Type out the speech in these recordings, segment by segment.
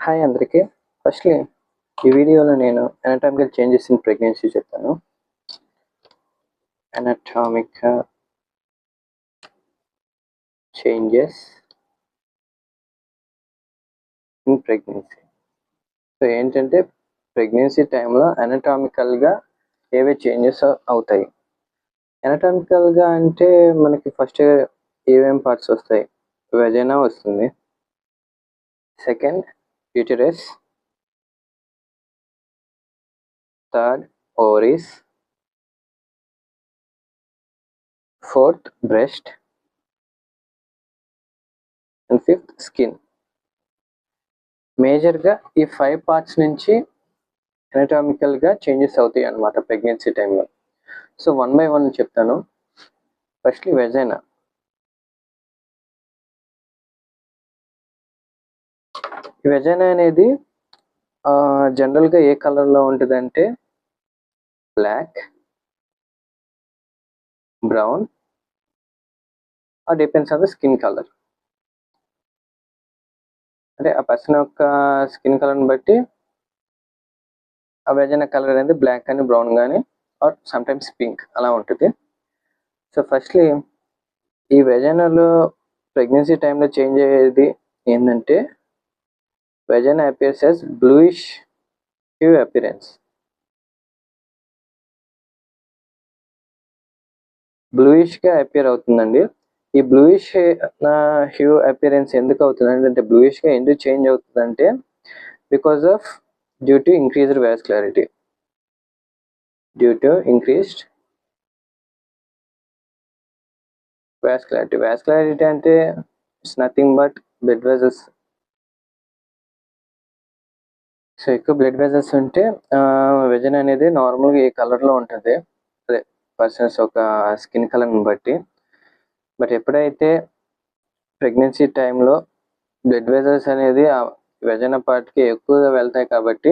Hi అందరికీ. Firstly ఈ వీడియోలో నేను అనటామికల్ చేంజెస్ ఇన్ ప్రెగ్నెన్సీ చెప్తాను. Anatomical changes in pregnancy. So ఏంటంటే ప్రెగ్నెన్సీ టైంలో అనటామికల్‌గా ఏవే చేంజెస్ అవుతాయి. అనటామికల్‌గా అంటే మనకి ఫస్ట్ ఏమేం పార్ట్స్ వస్తాయి? వెజైనా వస్తుంది. Second uterus. Third ovaries. Fourth breast. And fifth skin. మేజర్‌గా ఈ 5 పార్ట్స్ నుంచి అనటామికల్‌గా చేంజెస్ అవుతాయి అన్నమాట ప్రెగ్నెన్సీ టైంలో. సో వన్ బై వన్ చెప్తాను. Firstly vagina. ఈ వెజైనా అనేది జనరల్‌గా ఏ కలర్‌లో ఉంటదంటే black, brown or depends on the skin colour. అంటే ఆ పర్సన్ యొక్క స్కిన్ కలర్‌ని బట్టి ఆ వెజైనా కలర్ అనేది బ్లాక్ కానీ, బ్రౌన్ గానీ ఆర్ సమ్‌టైమ్స్ పింక్ అలా ఉంటది. సో ఫస్ట్‌లీ ఈ వెజైనాలో ప్రెగ్నెన్సీ టైంలో చేంజ్ అయ్యేది ఏందంటే vagina appears as bluish hue appearance. బ్లూయిష్‌గా అపియర్ అవుతుందండి. ఈ బ్లూయిష్ హ్యూ అపియరెన్స్ ఎందుకు అవుతుందంటే, అంటే బ్లూయిష్‌గా ఎందుకు చేంజ్ అవుతుందంటే because of due to increased vascularity. Due to increased vascularity. Vascularity అంటే it's nothing but blood vessels. So ఎక్కువ బ్లడ్ వెసల్స్ ఉంటే వెజైనా అనేది నార్మల్‌గా ఏ కలర్‌లో ఉంటది. అదే పర్సన్స్ యొక్క స్కిన్ కలర్‌ని బట్టి. బట్ ఎప్పుడైతే ప్రెగ్నెన్సీ టైంలో బ్లడ్ వెసల్స్ అనేది వెజైనా పార్ట్‌కి ఎక్కువగా వెళ్తాయి కాబట్టి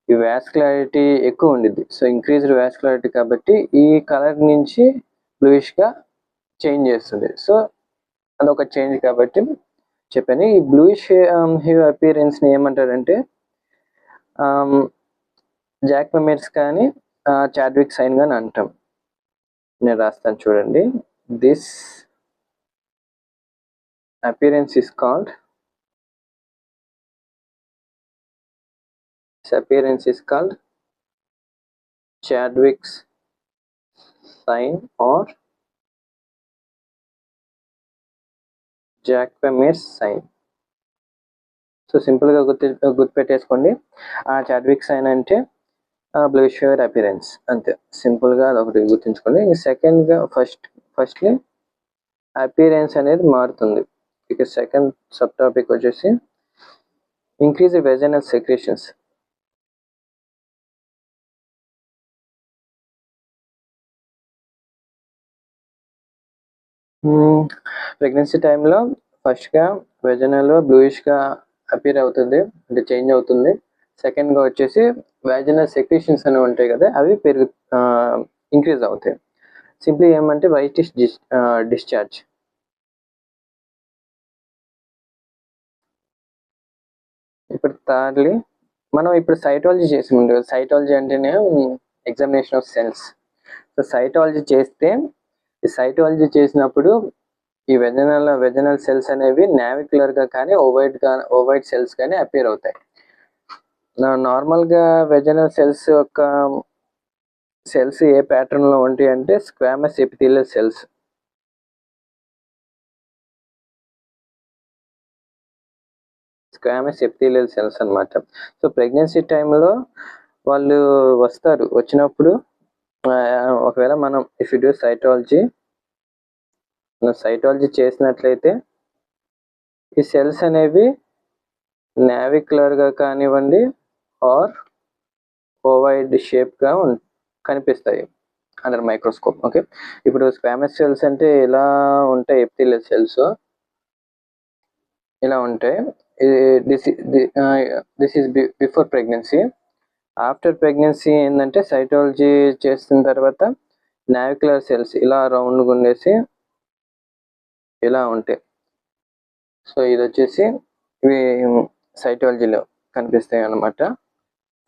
ఈ వాస్కులారిటీ ఎక్కువ ఉండిద్ది. సో ఇంక్రీజ్డ్ వాస్కులారిటీ కాబట్టి ఈ కలర్ నుంచి బ్లూయిష్‌గా చేంజ్ చేస్తుంది. సో అదొక చేంజ్ కాబట్టి చెప్పాను. ఈ బ్లూయిష్ హ్యూ అపియరెన్స్‌ని ఏమంటారంటే జాక్వమెర్స్ కానీ చాడ్విక్ సైన్ గాని అంటాం. నేను రాస్తాను చూడండి. This appearance is called Chadwick's sign or Jacquemier's sign. So సింపుల్‌గా గుర్తుపెట్టేసుకోండి. చాడ్విక్ సైన్ అంటే బ్లూయిష్ హ్యూ అపియరెన్స్ అంతే. సింపుల్‌గా అదొకటి గుర్తుంచుకోండి. సెకండ్‌గా ఫస్ట్‌లీ అపియరెన్స్ అనేది మారుతుంది. ఇక సెకండ్ సబ్ టాపిక్ వచ్చేసి ఇంక్రీజ్ వెజైనల్ సెక్రీషన్స్. ప్రెగ్నెన్సీ టైంలో ఫస్ట్‌గా వెజైనాలో బ్లూయిష్‌గా అపియర్ అవుతుంది. అంటే చేంజ్ అవుతుంది. సెకండ్‌గా వచ్చేసి వెజైనల్ సెక్రీషన్స్ అనేవి ఉంటాయి కదా! అవి ఇంక్రీజ్ అవుతాయి. సింప్లీ ఏమంటే వైటిష్ డిశ్చార్జ్. ఇప్పుడు థర్డ్‌లీ మనం ఇప్పుడు సైటాలజీ చేసాం కదా! సైటాలజీ అంటేనే examination of cells. So cytology చేసినప్పుడు ఈ వెజైనల్ సెల్స్ అనేవి నావిక్యులర్‌గా కానీ ఓవైడ్ సెల్స్ కానీ అపియర్ అవుతాయి. నార్మల్‌గా వెజైనల్ సెల్స్ ఏ ప్యాటర్న్‌లో ఉంటాయి అంటే squamous epithelial cells. Squamous epithelial cells అన్నమాట. సో ప్రెగ్నెన్సీ టైంలో వాళ్ళు వస్తారు. వచ్చినప్పుడు ఒకవేళ మనం ఇఫ్ యు డు సైటాలజీ చేసినట్లయితే ఈ సెల్స్ అనేవి నావిక్యులర్‌గా కానివ్వండి ఆర్ ఓవైడ్ షేప్‌గా కనిపిస్తాయి అండర్ మైక్రోస్కోప్. ఓకే. ఇప్పుడు స్క్వామస్ సెల్స్ అంటే ఎలా ఉంటాయి, ఎపిథీలియల్ సెల్స్ ఇలా ఉంటాయి. This is before pregnancy. After pregnancy ఏంటంటే సైటాలజీ చేసిన తర్వాత నావిక్యులర్ సెల్స్ ఇలా రౌండ్‌గా ఉండేసి ఇలా ఉంటాయి. సో ఇది వచ్చేసి ఇవి సైటాలజీలో కనిపిస్తాయి అన్నమాట,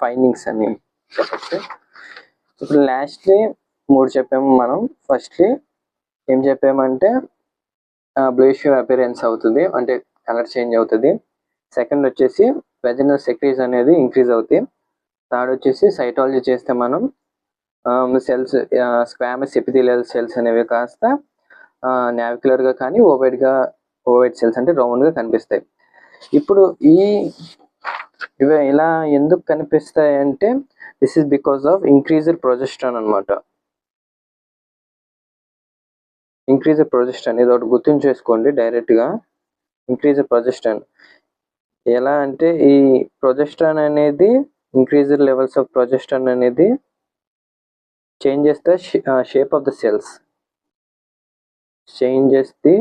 ఫైండింగ్స్ అని చెప్పచ్చు. ఇప్పుడు లాస్ట్లీ 3 చెప్పాము మనం. ఫస్ట్లీ ఏం చెప్పామంటే బ్లూయిష్ అపియరెన్స్ అవుతుంది, అంటే కలర్ చేంజ్ అవుతుంది. సెకండ్ వచ్చేసి వెజనల్ సెక్రీస్ అనేది ఇంక్రీజ్ అవుతాయి. థర్డ్ వచ్చేసి సైటాలజీ చేస్తే మనం సెల్స్ స్క్వామస్ ఎపిథీలియల్ సెల్స్ అనేవి కాస్త నావిక్యులర్గా కానీ ఓవైడ్ సెల్స్ అంటే రౌండ్గా కనిపిస్తాయి. ఇప్పుడు ఇవి ఇలా ఎందుకు కనిపిస్తాయి అంటే this is because of increased progesterone అనమాట. ఇంక్రీజ్డ్ ప్రొజెస్ట్రాన్ ఇది ఒకటి గుర్తుంచేసుకోండి డైరెక్ట్గా. ఇంక్రీజ్డ్ ప్రొజెస్ట్రాన్ ఎలా అంటే ఈ ప్రొజెస్ట్రాన్ అనేది ఇంక్రీజ్డ్ లెవెల్స్ ఆఫ్ ప్రొజెస్ట్రాన్ అనేది changes the shape of the cells, changes the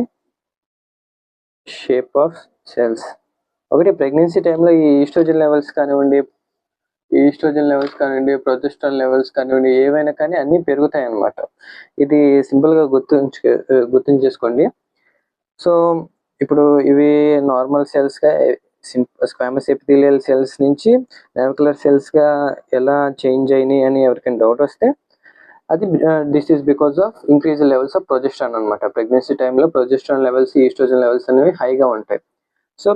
shape of cells. ఒకటి ప్రెగ్నెన్సీ టైంలో ఈ ఈస్ట్రోజన్ లెవెల్స్ కానివ్వండి, ప్రొజెస్ట్రాన్ లెవెల్స్ కానివ్వండి, ఏవైనా కానీ అన్నీ పెరుగుతాయి అన్నమాట. ఇది సింపుల్గా గుర్తుంచేసుకోండి. సో ఇప్పుడు ఇవి నార్మల్ సెల్స్గా స్క్వామస్ ఎపిథీలియల్ సెల్స్ నుంచి నావిక్యులర్ సెల్స్గా ఎలా చేంజ్ అయినాయి అని ఎవరికైనా డౌట్ వస్తే అది this is because of increase levels of progesterone అనమాట. ప్రెగ్నెన్సీ టైంలో ప్రొజెస్ట్రాన్ లెవెల్స్, ఈస్ట్రోజన్ లెవెల్స్ అనేవి హైగా ఉంటాయి. సో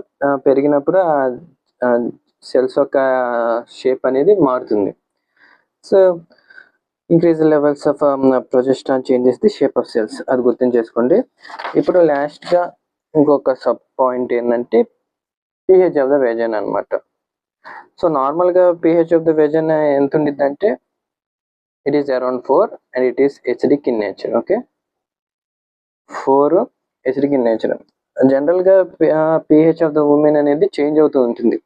పెరిగినప్పుడు సెల్స్ యొక్క షేప్ అనేది మారుతుంది. So increase levels of progesterone changes the shape of cells, అది గుర్తుంచేసుకోండి. ఇప్పుడు లాస్ట్గా ఇంకొక సబ్ పాయింట్ ఏంటంటే pH ఆఫ్ ద వెజైనా అనమాట. సో నార్మల్గా pH ఆఫ్ ద వెజైనా ఎంత ఉండిద్ది అంటే it is around 4 and it is acidic in nature. Okay, 4 acidic in nature. జనరల్గా pH ఆఫ్ ద ఉమెన్ అనేది చేంజ్ అవుతూ ఉంటుంది.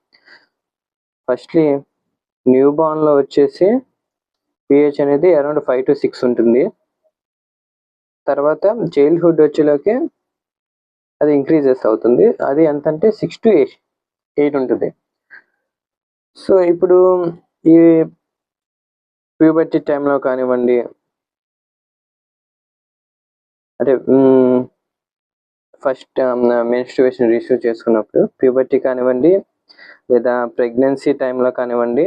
ఫస్ట్లీ న్యూ బార్న్లో వచ్చేసి pH అనేది అరౌండ్ 5 to 6 ఉంటుంది. తర్వాత చైల్డ్హుడ్ వచ్చేలోకి అది ఇంక్రీజెస్ అవుతుంది. అది ఎంత అంటే 6 to 8 ఉంటుంది. సో ఇప్పుడు ఈ ప్యూబర్టీ టైంలో కానివ్వండి, అంటే ఫస్ట్ మెన్స్ట్రుయేషన్ రిసీవ్ చేసుకున్నప్పుడు ప్యూబర్టీ కానివ్వండి, లేదా ప్రెగ్నెన్సీ టైంలో కానివ్వండి,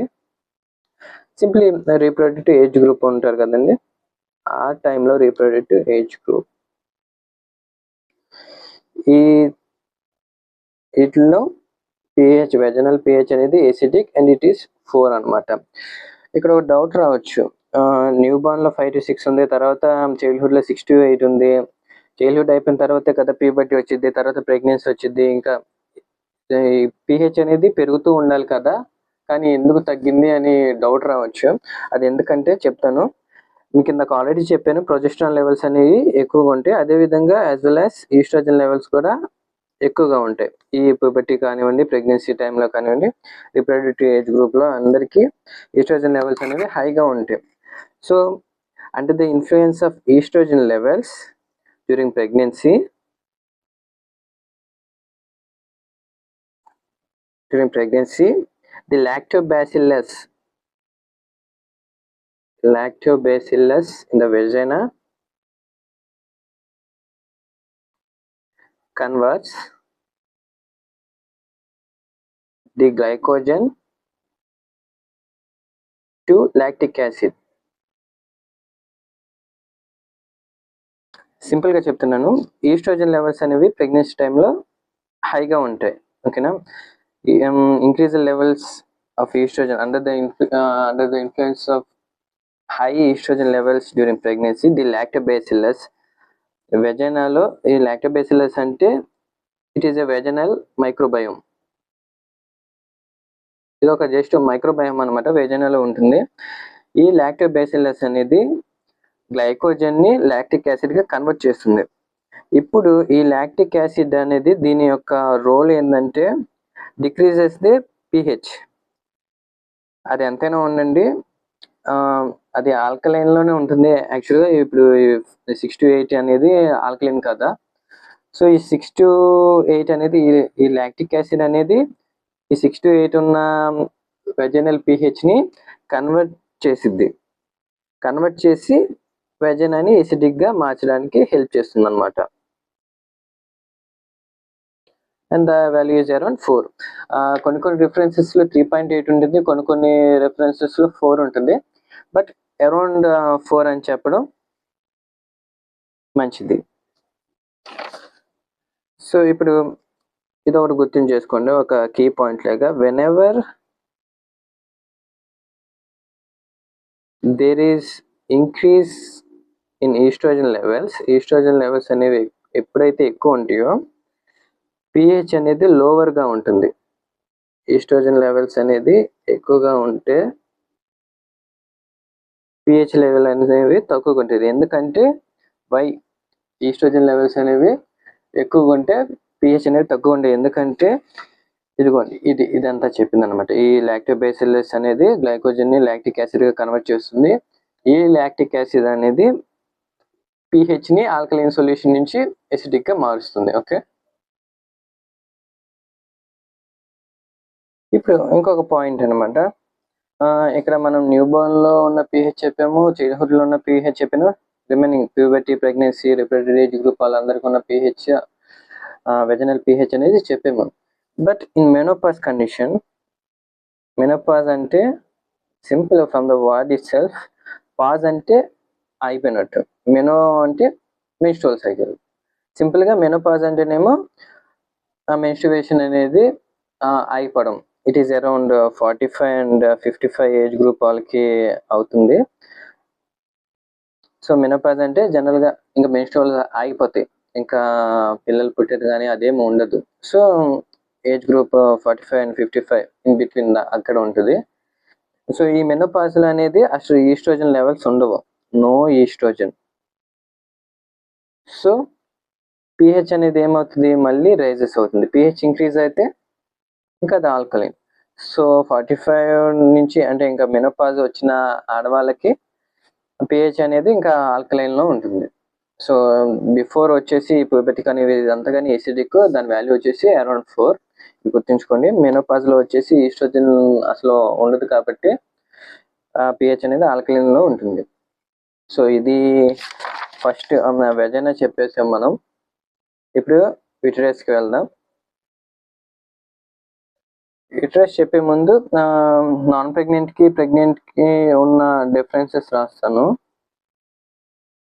సింప్లీ రీప్రొడక్టివ్ ఏజ్ గ్రూప్ ఉంటారు కదండి, ఆ టైంలో రీప్రొడక్టివ్ ఏజ్ గ్రూప్ వీటిలో pH వెజనల్ pH అనేది ఎసిడిక్ అండ్ ఇట్ ఈస్ 4 అనమాట. ఇక్కడ ఒక డౌట్ రావచ్చు, న్యూ బార్న్లో 5 to 6 ఉంది, తర్వాత చైల్డ్హుడ్లో 6 to 8 ఉంది. చైల్డ్హుడ్ అయిపోయిన తర్వాతే కదా ప్యూబర్టీ వచ్చింది, తర్వాత ప్రెగ్నెన్సీ వచ్చింది. ఇంకా pH అనేది పెరుగుతూ ఉండాలి కదా, కానీ ఎందుకు తగ్గింది అని డౌట్ రావచ్చు. అది ఎందుకంటే చెప్తాను. మీకు ఇందాక ఆల్రెడీ చెప్పాను, ప్రొజెస్ట్రాన్ లెవెల్స్ అనేవి ఎక్కువగా ఉంటాయి. అదేవిధంగా as well as estrogen levels కూడా ఎక్కువగా ఉంటాయి. ఈ ప్యూబర్టీ కానివ్వండి, ప్రెగ్నెన్సీ టైంలో కానివ్వండి, రిప్రొడక్టివ్ ఏజ్ గ్రూప్లో అందరికీ ఈస్ట్రోజన్ లెవెల్స్ అనేవి హైగా ఉంటాయి. So under the influence of estrogen levels during pregnancy, the lactobacillus in the vagina converts the glycogen to lactic acid. సింపుల్గా చెప్తున్నాను, ఈస్ట్రోజన్ లెవెల్స్ అనేవి ప్రెగ్నెన్సీ టైంలో హైగా ఉంటాయి. ఓకేనా, increase levels of oestrogen under the influence of high oestrogen levels during pregnancy, the lactobacillus వెజైనాలో. ఈ lactobacillus అంటే it is a vaginal microbiome. ఇది ఒక జస్ట్ మైక్రోబయోమ్ అనమాట, వెజైనాలో ఉంటుంది. ఈ లాక్టోబాసిల్లస్ అనేది గ్లైకోజన్ని లాక్టిక్ యాసిడ్గా కన్వర్ట్ చేస్తుంది. ఇప్పుడు ఈ లాక్టిక్ యాసిడ్ అనేది దీని యొక్క రోల్ ఏంటంటే డిక్రీజెస్ ది pH. అది ఎంతైనా ఉండండి, అది ఆల్కలైన్లోనే ఉంటుంది. యాక్చువల్గా ఇప్పుడు 6 to 8 అనేది ఆల్కలైన్ కదా. సో ఈ 6 to 8 అనేది ఈ లాక్టిక్ యాసిడ్ అనేది ఈ 6 to 8 ఉన్న వెజైనల్ pHని కన్వర్ట్ చేసి వెజైనాని ఎసిడిక్గా మార్చడానికి హెల్ప్ చేస్తుంది అనమాట. And the value is around 4. కొన్ని రిఫరెన్సెస్లో 3.8 ఉంటుంది, కొన్ని రెఫరెన్సెస్లో 4 ఉంటుంది. బట్ అరౌండ్ 4 అని చెప్పడం మంచిది. సో ఇప్పుడు ఇది ఒకటి గుర్తు చేసుకోండి, ఒక కీ పాయింట్ లాగా. Whenever there is increase in estrogen levels అనేవి ఎప్పుడైతే ఎక్కువ ఉంటాయో pH అనేది లోవర్గా ఉంటుంది. ఈస్ట్రోజన్ లెవెల్స్ అనేది ఎక్కువగా ఉంటే pH లెవెల్ అనేవి తక్కువగా ఉంటుంది. ఎందుకంటే ఈస్ట్రోజన్ లెవెల్స్ అనేవి ఎక్కువగా ఉంటే pH అనేది తక్కువ ఉంటుంది. ఎందుకంటే ఇదిగోండి, ఇదంతా చెప్పింది అనమాట. ఈ లాక్టోబాసిల్లస్ అనేది గ్లైకోజన్ ని లాక్టిక్ యాసిడ్ గా కన్వర్ట్ చేస్తుంది. ఈ లాక్టిక్ యాసిడ్ అనేది pH ని ఆల్కలైన్ సొల్యూషన్ నుంచి ఎసిడిక్ గా మారుస్తుంది. ఓకే, ఇప్పుడు ఇంకొక పాయింట్ అనమాట. ఇక్కడ మనం న్యూ బోర్న్ లో ఉన్న pH చెప్పాము, చైల్డ్హుడ్ లో ఉన్న pH చెప్పాను, remaining puberty, pregnancy, reproductive age group వాళ్ళందరికీ ఉన్న pH, వెజనల్ pH అనేది చెప్పాము. But in menopause condition, menopause అంటే simple from the word itself, pause అంటే అయిపోయినట్టు, మెనో అంటే మెన్స్ట్రువల్ సైకిల్. సింపుల్గా మెనోపాజ్ అంటేనేమో మెన్స్ట్రువేషన్ అనేది అయిపోవడం. It is around 45 and 55 age group వాళ్ళకి అవుతుంది. సో మెనోపాజ్ అంటే జనరల్గా ఇంకా మెన్స్ట్రువల్ ఆగిపోతాయి, ఇంకా పిల్లలు పుట్టేది కానీ అదేమి ఉండదు. So age group 45 and 55 in between అక్కడ ఉంటుంది. సో ఈ మెనోపాజ్లో అనేది అసలు ఈస్ట్రోజన్ లెవెల్స్ ఉండవు, నో ఈస్ట్రోజన్. సో pH అనేది ఏమవుతుంది, మళ్ళీ రైజెస్ అవుతుంది. pH ఇంక్రీజ్ అయితే ఇంకా అది ఆల్కలైన్. సో 45 నుంచి అంటే ఇంకా మెనోపాజ్ వచ్చిన ఆడవాళ్ళకి pH అనేది ఇంకా ఆల్కలైన్లో ఉంటుంది. సో బిఫోర్ వచ్చేసి ప్యూబర్టిక్ అనేది ఇదంతా కానీ ఎసిడిక్, దాని వాల్యూ వచ్చేసి అరౌండ్ 4. గుర్తుంచుకోండి, మెనోపాజ్లో వచ్చేసి ఈస్ట్రోజన్ అసలు ఉండదు కాబట్టి pH అనేది ఆల్కలైన్లో ఉంటుంది. సో ఇది ఫస్ట్ వెజైనా చెప్పేసాం మనం. ఇప్పుడు యూటరస్కి వెళ్దాం. యూటరస్ చెప్పే ముందు నాన్ ప్రెగ్నెంట్కి ప్రెగ్నెంట్కి ఉన్న డిఫరెన్సెస్ రాస్తాను.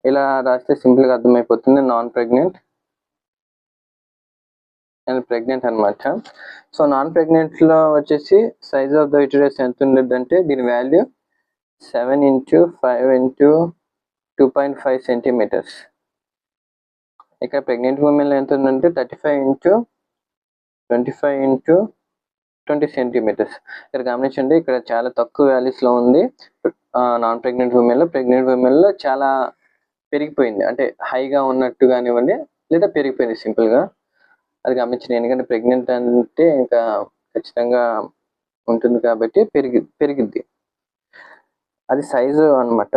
ఇలా రాస్తే సింపుల్గా అర్థమైపోతుంది. నాన్ ప్రెగ్నెంట్ అండ్ ప్రెగ్నెంట్ అనమాట. సో నాన్ ప్రెగ్నెంట్లో వచ్చేసి సైజ్ ఆఫ్ ద యూటరస్ ఎంత ఉండదు అంటే దీని వాల్యూ 7 × 5 × 2.5 సెంటీమీటర్స్. ఇక్కడ ప్రెగ్నెంట్ ఉమెన్లో ఎంత ఉందంటే 35 × 25 × 20 సెంటీమీటర్స్. ఇక్కడ గమనించండి, ఇక్కడ చాలా తక్కువ వాల్యూస్లో ఉంది నాన్ ప్రెగ్నెంట్ ఉమెన్లో. ప్రెగ్నెంట్ ఉమెన్లో చాలా పెరిగిపోయింది, అంటే హైగా ఉన్నట్టు కానివ్వండి లేదా పెరిగిపోయింది సింపుల్గా. అది గమనించండి, ఎందుకంటే ప్రెగ్నెంట్ అంటే ఇంకా ఖచ్చితంగా ఉంటుంది కాబట్టి పెరిగిద్ది. అది సైజు అనమాట.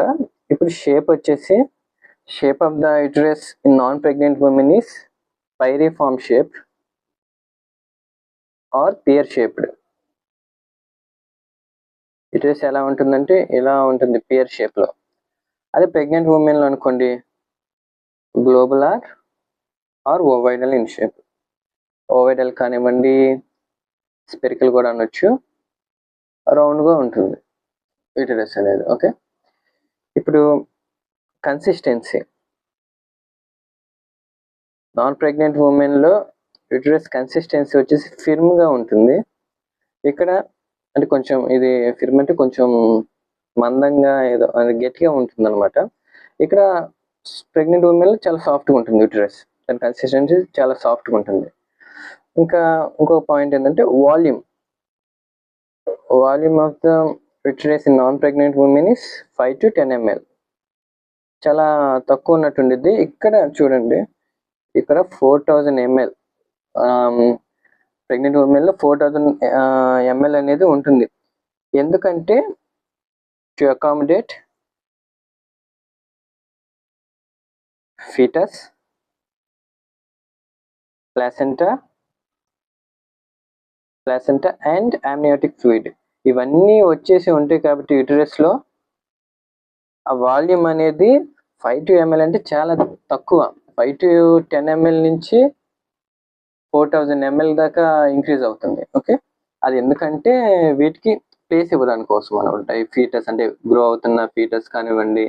ఇప్పుడు షేప్ వచ్చేసి, shape of the uterus in non pregnant women is pyriform shape or pear shaped. Uterus ఎలా ఉంటుందంటే ఇలా ఉంటుంది, పియర్ షేప్లో. అదే ప్రెగ్నెంట్ ఉమెన్లో అనుకోండి, గ్లోబులార్ ఆర్ ఓవైడల్ ఇన్ షేప్. ఓవైడల్ కానివ్వండి, స్పెరికల్ కూడా అనొచ్చు, రౌండ్గా ఉంటుంది యూటరస్ అనేది. ఓకే, ఇప్పుడు కన్సిస్టెన్సీ. నాన్ ప్రెగ్నెంట్ ఉమెన్లో యూటరస్ కన్సిస్టెన్సీ వచ్చేసి ఫిర్మ్గా ఉంటుంది. ఇక్కడ అంటే కొంచెం ఇది ఫిర్మ్ అంటే కొంచెం మందంగా ఏదో గట్టిగా ఉంటుంది అనమాట. ఇక్కడ ప్రెగ్నెంట్ ఉమెన్లో చాలా సాఫ్ట్గా ఉంటుంది యూటరస్, దాని కన్సిస్టెన్సీ చాలా సాఫ్ట్గా ఉంటుంది. ఇంకా ఇంకొక పాయింట్ ఏంటంటే volume of the uterus in non pregnant women is 5 to 10 ml. చాలా తక్కువ ఉన్నట్టు ఉండిద్ది. ఇక్కడ చూడండి, ఇక్కడ 4000 ml. ప్రెగ్నెంట్ ఉమెన్లో 4000 ml అనేది ఉంటుంది. ఎందుకంటే to accommodate foetus, placenta and amniotic fluid ఇవన్నీ వచ్చేసి ఉంటాయి కాబట్టి యూటరస్లో ఆ వాల్యూమ్ అనేది 5 to ml అంటే చాలా తక్కువ. 5 to 10 ml నుంచి 4000 ml దాకా ఇంక్రీజ్ అవుతుంది. ఓకే, అది ఎందుకంటే వీటికి ప్లేస్ ఇవ్వడానికి కోసం అనమాట. ఈ ఫీటస్ అంటే గ్రో అవుతున్న ఫీటస్ కానివ్వండి,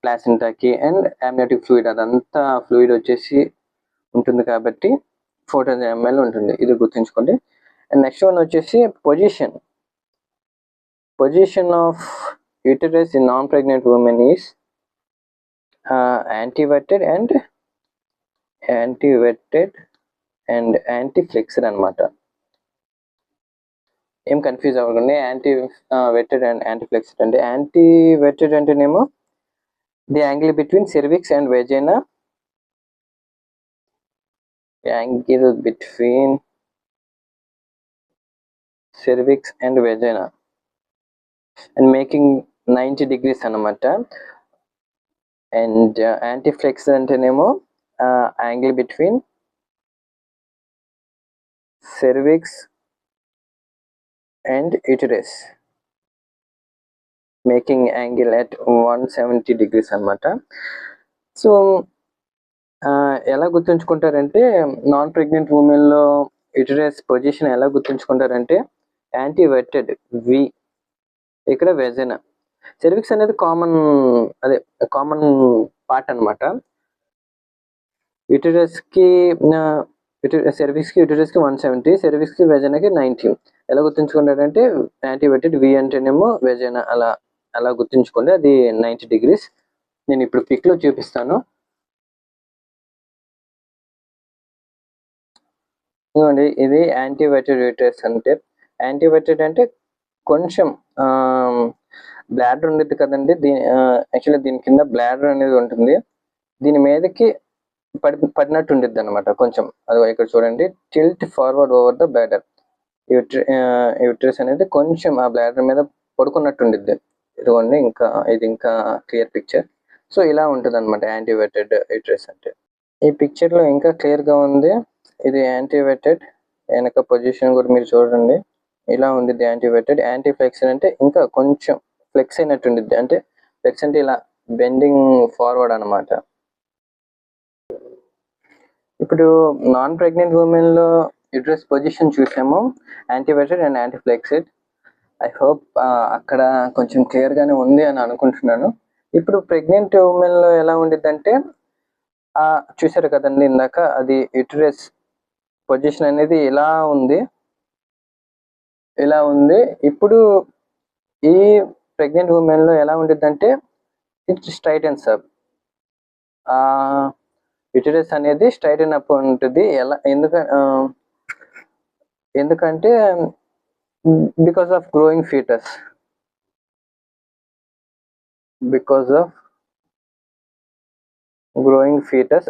ప్లాసెంటాకి అండ్ amniotic ఫ్లూయిడ్ అదంతా ఫ్లూయిడ్ వచ్చేసి ఉంటుంది కాబట్టి 4000 ml ఉంటుంది. ఇది గుర్తుంచుకోండి. అండ్ నెక్స్ట్ వన్ వచ్చేసి position of uterus in non pregnant women is anteverted and anteflexed అనమాట. ఏం కన్ఫ్యూజ్ అవ్వకండి. వెటెడ్ అండ్ యాంటీఫ్లెక్స్డ్ అంటే వెటెడ్ అంటేనేమో the angle between cervix and vagina, angle between cervix and vagina and making 90 degrees అనమాట. And యాంటీఫ్లెక్స్ అంటేనేమో angle between cervix and uterus making angle at 170 degrees అనమాట. So ఎలా గుర్తుంచుకుంటారంటే non pregnant ఉమెన్లో uterus position ఎలా గుర్తుంచుకుంటారంటే యాంటీవెటెడ్ వి, ఇక్కడ vagina. cervix అనేది common part అనమాట. యూటరస్కి యూటరస్కి 170, cervixకి వెజైనాకి 90. ఎలా గుర్తుంచుకుంటారంటే యాంటీవెటెడ్ వి అంటేనేమో వెజైనా, అలా గుర్తుంచుకోండి. అది 90 degrees. నేను ఇప్పుడు పిక్లో చూపిస్తాను. ఇదిగోండి, ఇది యాంటీవెటెడ్ యూటరస్. అంటే యాంటీవెటెడ్ అంటే కొంచెం బ్లాడర్ ఉండేది కదండి. యాక్చువల్లీ దీని కింద బ్లాడర్ అనేది ఉంటుంది. దీని మీదకి పడినట్టు ఉండిద్ది అనమాట కొంచెం. అది ఇక్కడ చూడండి, tilt forward over the bladder. Uterus అనేది కొంచెం ఆ బ్లాడర్ మీద పడుకున్నట్టు ఉండిద్ది. ఇదిగోండి, ఇది ఇంకా క్లియర్ పిక్చర్. సో ఇలా ఉంటుంది అనమాట యాంటీవెటెడ్ యూటరస్ అంటే. ఈ పిక్చర్లో ఇంకా క్లియర్గా ఉంది. ఇది యాంటీవెటెడ్, వెనక పొజిషన్ కూడా మీరు చూడండి, ఇలా ఉంది యాంటీవెటెడ్. యాంటీఫ్లెక్స్డ్ అంటే ఇంకా కొంచెం ఫ్లెక్స్ అయినట్టు ఉండిద్ది. అంటే ఫ్లెక్స్ అంటే ఇలా బెండింగ్ ఫార్వర్డ్ అనమాట. ఇప్పుడు నాన్ ప్రెగ్నెంట్ ఉమెన్లో యూటరస్ పొజిషన్ చూసాము, యాంటీవెటెడ్ అండ్ యాంటీఫ్లెక్స్డ్. ఐ హోప్ అక్కడ కొంచెం క్లియర్గానే ఉంది అని అనుకుంటున్నాను. ఇప్పుడు ప్రెగ్నెంట్ ఉమెన్లో ఎలా ఉండిద్దంటే చూసారు కదండి ఇందాక, అది యూటరస్ పొజిషన్ అనేది ఇలా ఉంది. ఇప్పుడు ఈ ప్రెగ్నెంట్ ఉమెన్లో ఎలా ఉండిద్దంటే ఇట్ స్ట్రైటన్స్ అప్. యూటరస్ అనేది స్ట్రైటన్ అప్ ఉంటుంది. ఎందుకంటే బికాస్ ఆఫ్ గ్రోయింగ్ ఫీటస్.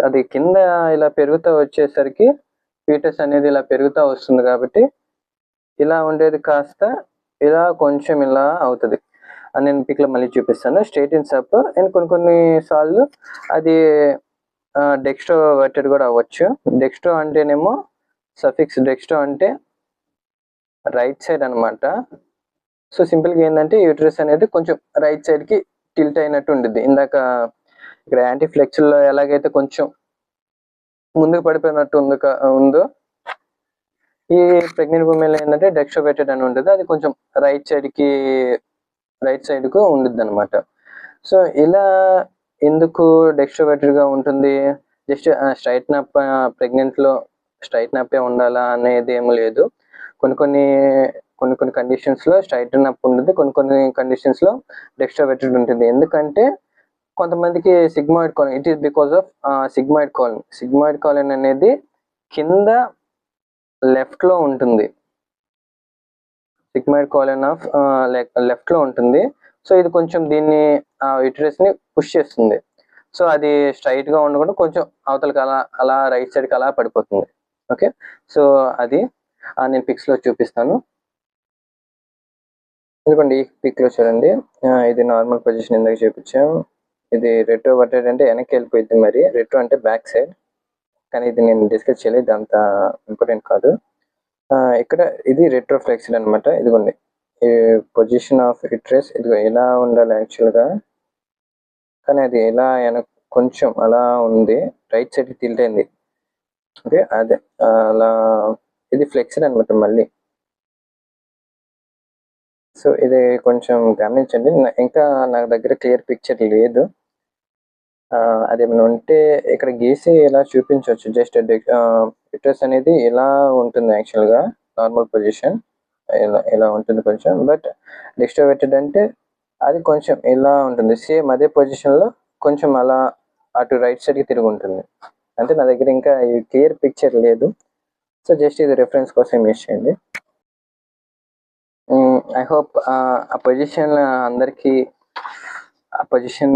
అది కింద ఇలా పెరుగుతూ వచ్చేసరికి ఫీటస్ అనేది ఇలా పెరుగుతూ వస్తుంది కాబట్టి ఇలా ఉండేది కాస్త ఇలా కొంచెం ఇలా అవుతుంది. నేను పిక్లో మళ్ళీ చూపిస్తాను. స్ట్రైటన్స్ అప్. అండ్ కొన్ని సార్లు అది డెక్స్ట్రోవర్టెడ్ కూడా అవ్వచ్చు. డెక్స్ట్రో అంటేనేమో సఫిక్స్ డెక్స్ట్రో అంటే రైట్ సైడ్ అనమాట. సో సింపుల్గా ఏంటంటే యూటరస్ అనేది కొంచెం రైట్ సైడ్కి టిల్ట్ అయినట్టు ఉండిద్ది. ఇందాక ఇక్కడ యాంటీఫ్లెక్స్లో ఎలాగైతే కొంచెం ముందుకు పడిపోయినట్టు ఉందో, ఈ ప్రెగ్నెంట్ ఉమెన్లో ఏంటంటే డెక్స్ట్రోవర్టెడ్ అని ఉంటుంది. అది కొంచెం రైట్ సైడ్కు ఉండిద్ది అనమాట. సో ఇలా ఎందుకు డెక్స్ట్రోవర్టెడ్గా ఉంటుంది? జస్ట్ స్ట్రైట్న్ అప్, ప్రెగ్నెంట్లో స్ట్రైట్న్ అప్పే ఉండాలా అనేది ఏమి లేదు. కొన్ని కండిషన్స్లో స్ట్రైట్న్ అప్ ఉంటుంది, కొన్ని కండిషన్స్లో డెక్స్ట్రోవర్టెడ్ ఉంటుంది. ఎందుకంటే కొంతమందికి sigmoid colon, it is because of sigmoid colon అనేది కింద లెఫ్ట్లో ఉంటుంది. సిగ్మాయిడ్ కాలన్ ఆఫ్ లెఫ్ట్లో ఉంటుంది. సో ఇది కొంచెం దీన్ని యూటరస్ని పుష్ చేస్తుంది. సో అది స్ట్రైట్గా ఉండకుండా కొంచెం అవతలకి అలా రైట్ సైడ్కి అలా పడిపోతుంది. ఓకే, సో అది నేను పిక్స్లో చూపిస్తాను. ఎందుకండి ఈ పిక్లో చూడండి, ఇది నార్మల్ పొజిషన్ ఇందాక చూపించాం. ఇది రెట్రోవర్టెడ్ అంటే వెనక్కి వెళ్ళిపోయింది. మరి రెట్రో అంటే బ్యాక్ సైడ్, కానీ ఇది నేను డిస్కస్ చేయలేదు, అంత ఇంపార్టెంట్ కాదు. ఇక్కడ ఇది రెట్రోఫ్లెక్స్డ్ అనమాట. ఇదిగోండి, ఈ పొజిషన్ ఆఫ్ యూటరస్ ఇదిగో ఇలా ఉండాలి యాక్చువల్గా, కానీ అది ఇలా కొంచెం అలా ఉంది, రైట్ సైడ్కి టిల్ట్ అయింది. ఓకే. అదే అలా ఇది ఫ్లెక్స్డ్ అనమాట మళ్ళీ. సో, ఇది కొంచెం గమనించండి. ఇంకా నా దగ్గర క్లియర్ పిక్చర్ లేదు. అదేమైనా ఉంటే ఇక్కడ గీసి ఇలా చూపించొచ్చు. జస్ట్ యుటరస్ అనేది ఇలా ఉంటుంది యాక్చువల్‌గా నార్మల్ పొజిషన్. ఇలా ఉంటుంది కొంచెం. బట్ డిస్టోవేటెడ్ అంటే అది కొంచెం ఇలా ఉంటుంది. సేమ్ అదే పొజిషన్‌లో కొంచెం అలా అటు రైట్ సైడ్‌కి తిరిగుంటుంది. అంటే నా దగ్గర ఇంకా ఈ క్లియర్ పిక్చర్ లేదు. సో, జస్ట్ ఇది రిఫరెన్స్ కోసం యూజ్ చేయండి. ఐ హోప్ ఆ పొజిషన్ అందరికీ ఆ పొజిషన్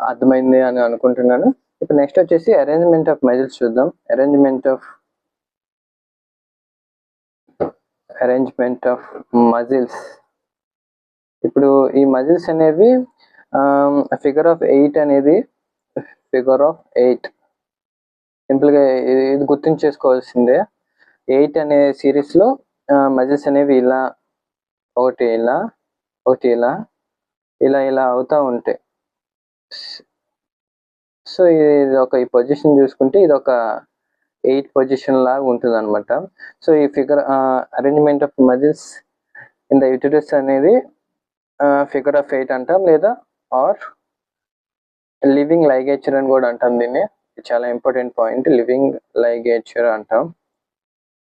అర్థమైంది అని అనుకుంటున్నాను. ఇప్పుడు నెక్స్ట్ వచ్చేసి అరేంజ్‌మెంట్ ఆఫ్ మజిల్స్ చూద్దాం. Arrangement of muscles. ఇప్పుడు ఈ మజిల్స్ అనేవి ఫిగర్ ఆఫ్ 8 సింపుల్‌గా ఇది గుర్తుంచేసుకోవాల్సిందే. 8 అనే సిరీస్‌లో మజిల్స్ అనేవి ఇలా, ఒకటి ఇలా, ఒకటి ఇలా, ఇలా అవుతా ఉంటాయి. సో, ఈ పొజిషన్ చూసుకుంటే ఇదొక 8 పొజిషన్ లాగా ఉంటుందన్నమాట. సో, ఈ figure arrangement of muscles in the uterus అనేది ఫిగర్ ఆఫ్ 8 అంటాం, లేదా ఆర్ లివింగ్ లైగేచర్ అని కూడా అంటాం దీన్ని. ఇది చాలా ఇంపార్టెంట్ పాయింట్. లివింగ్ లైగేచర్ అంటాం.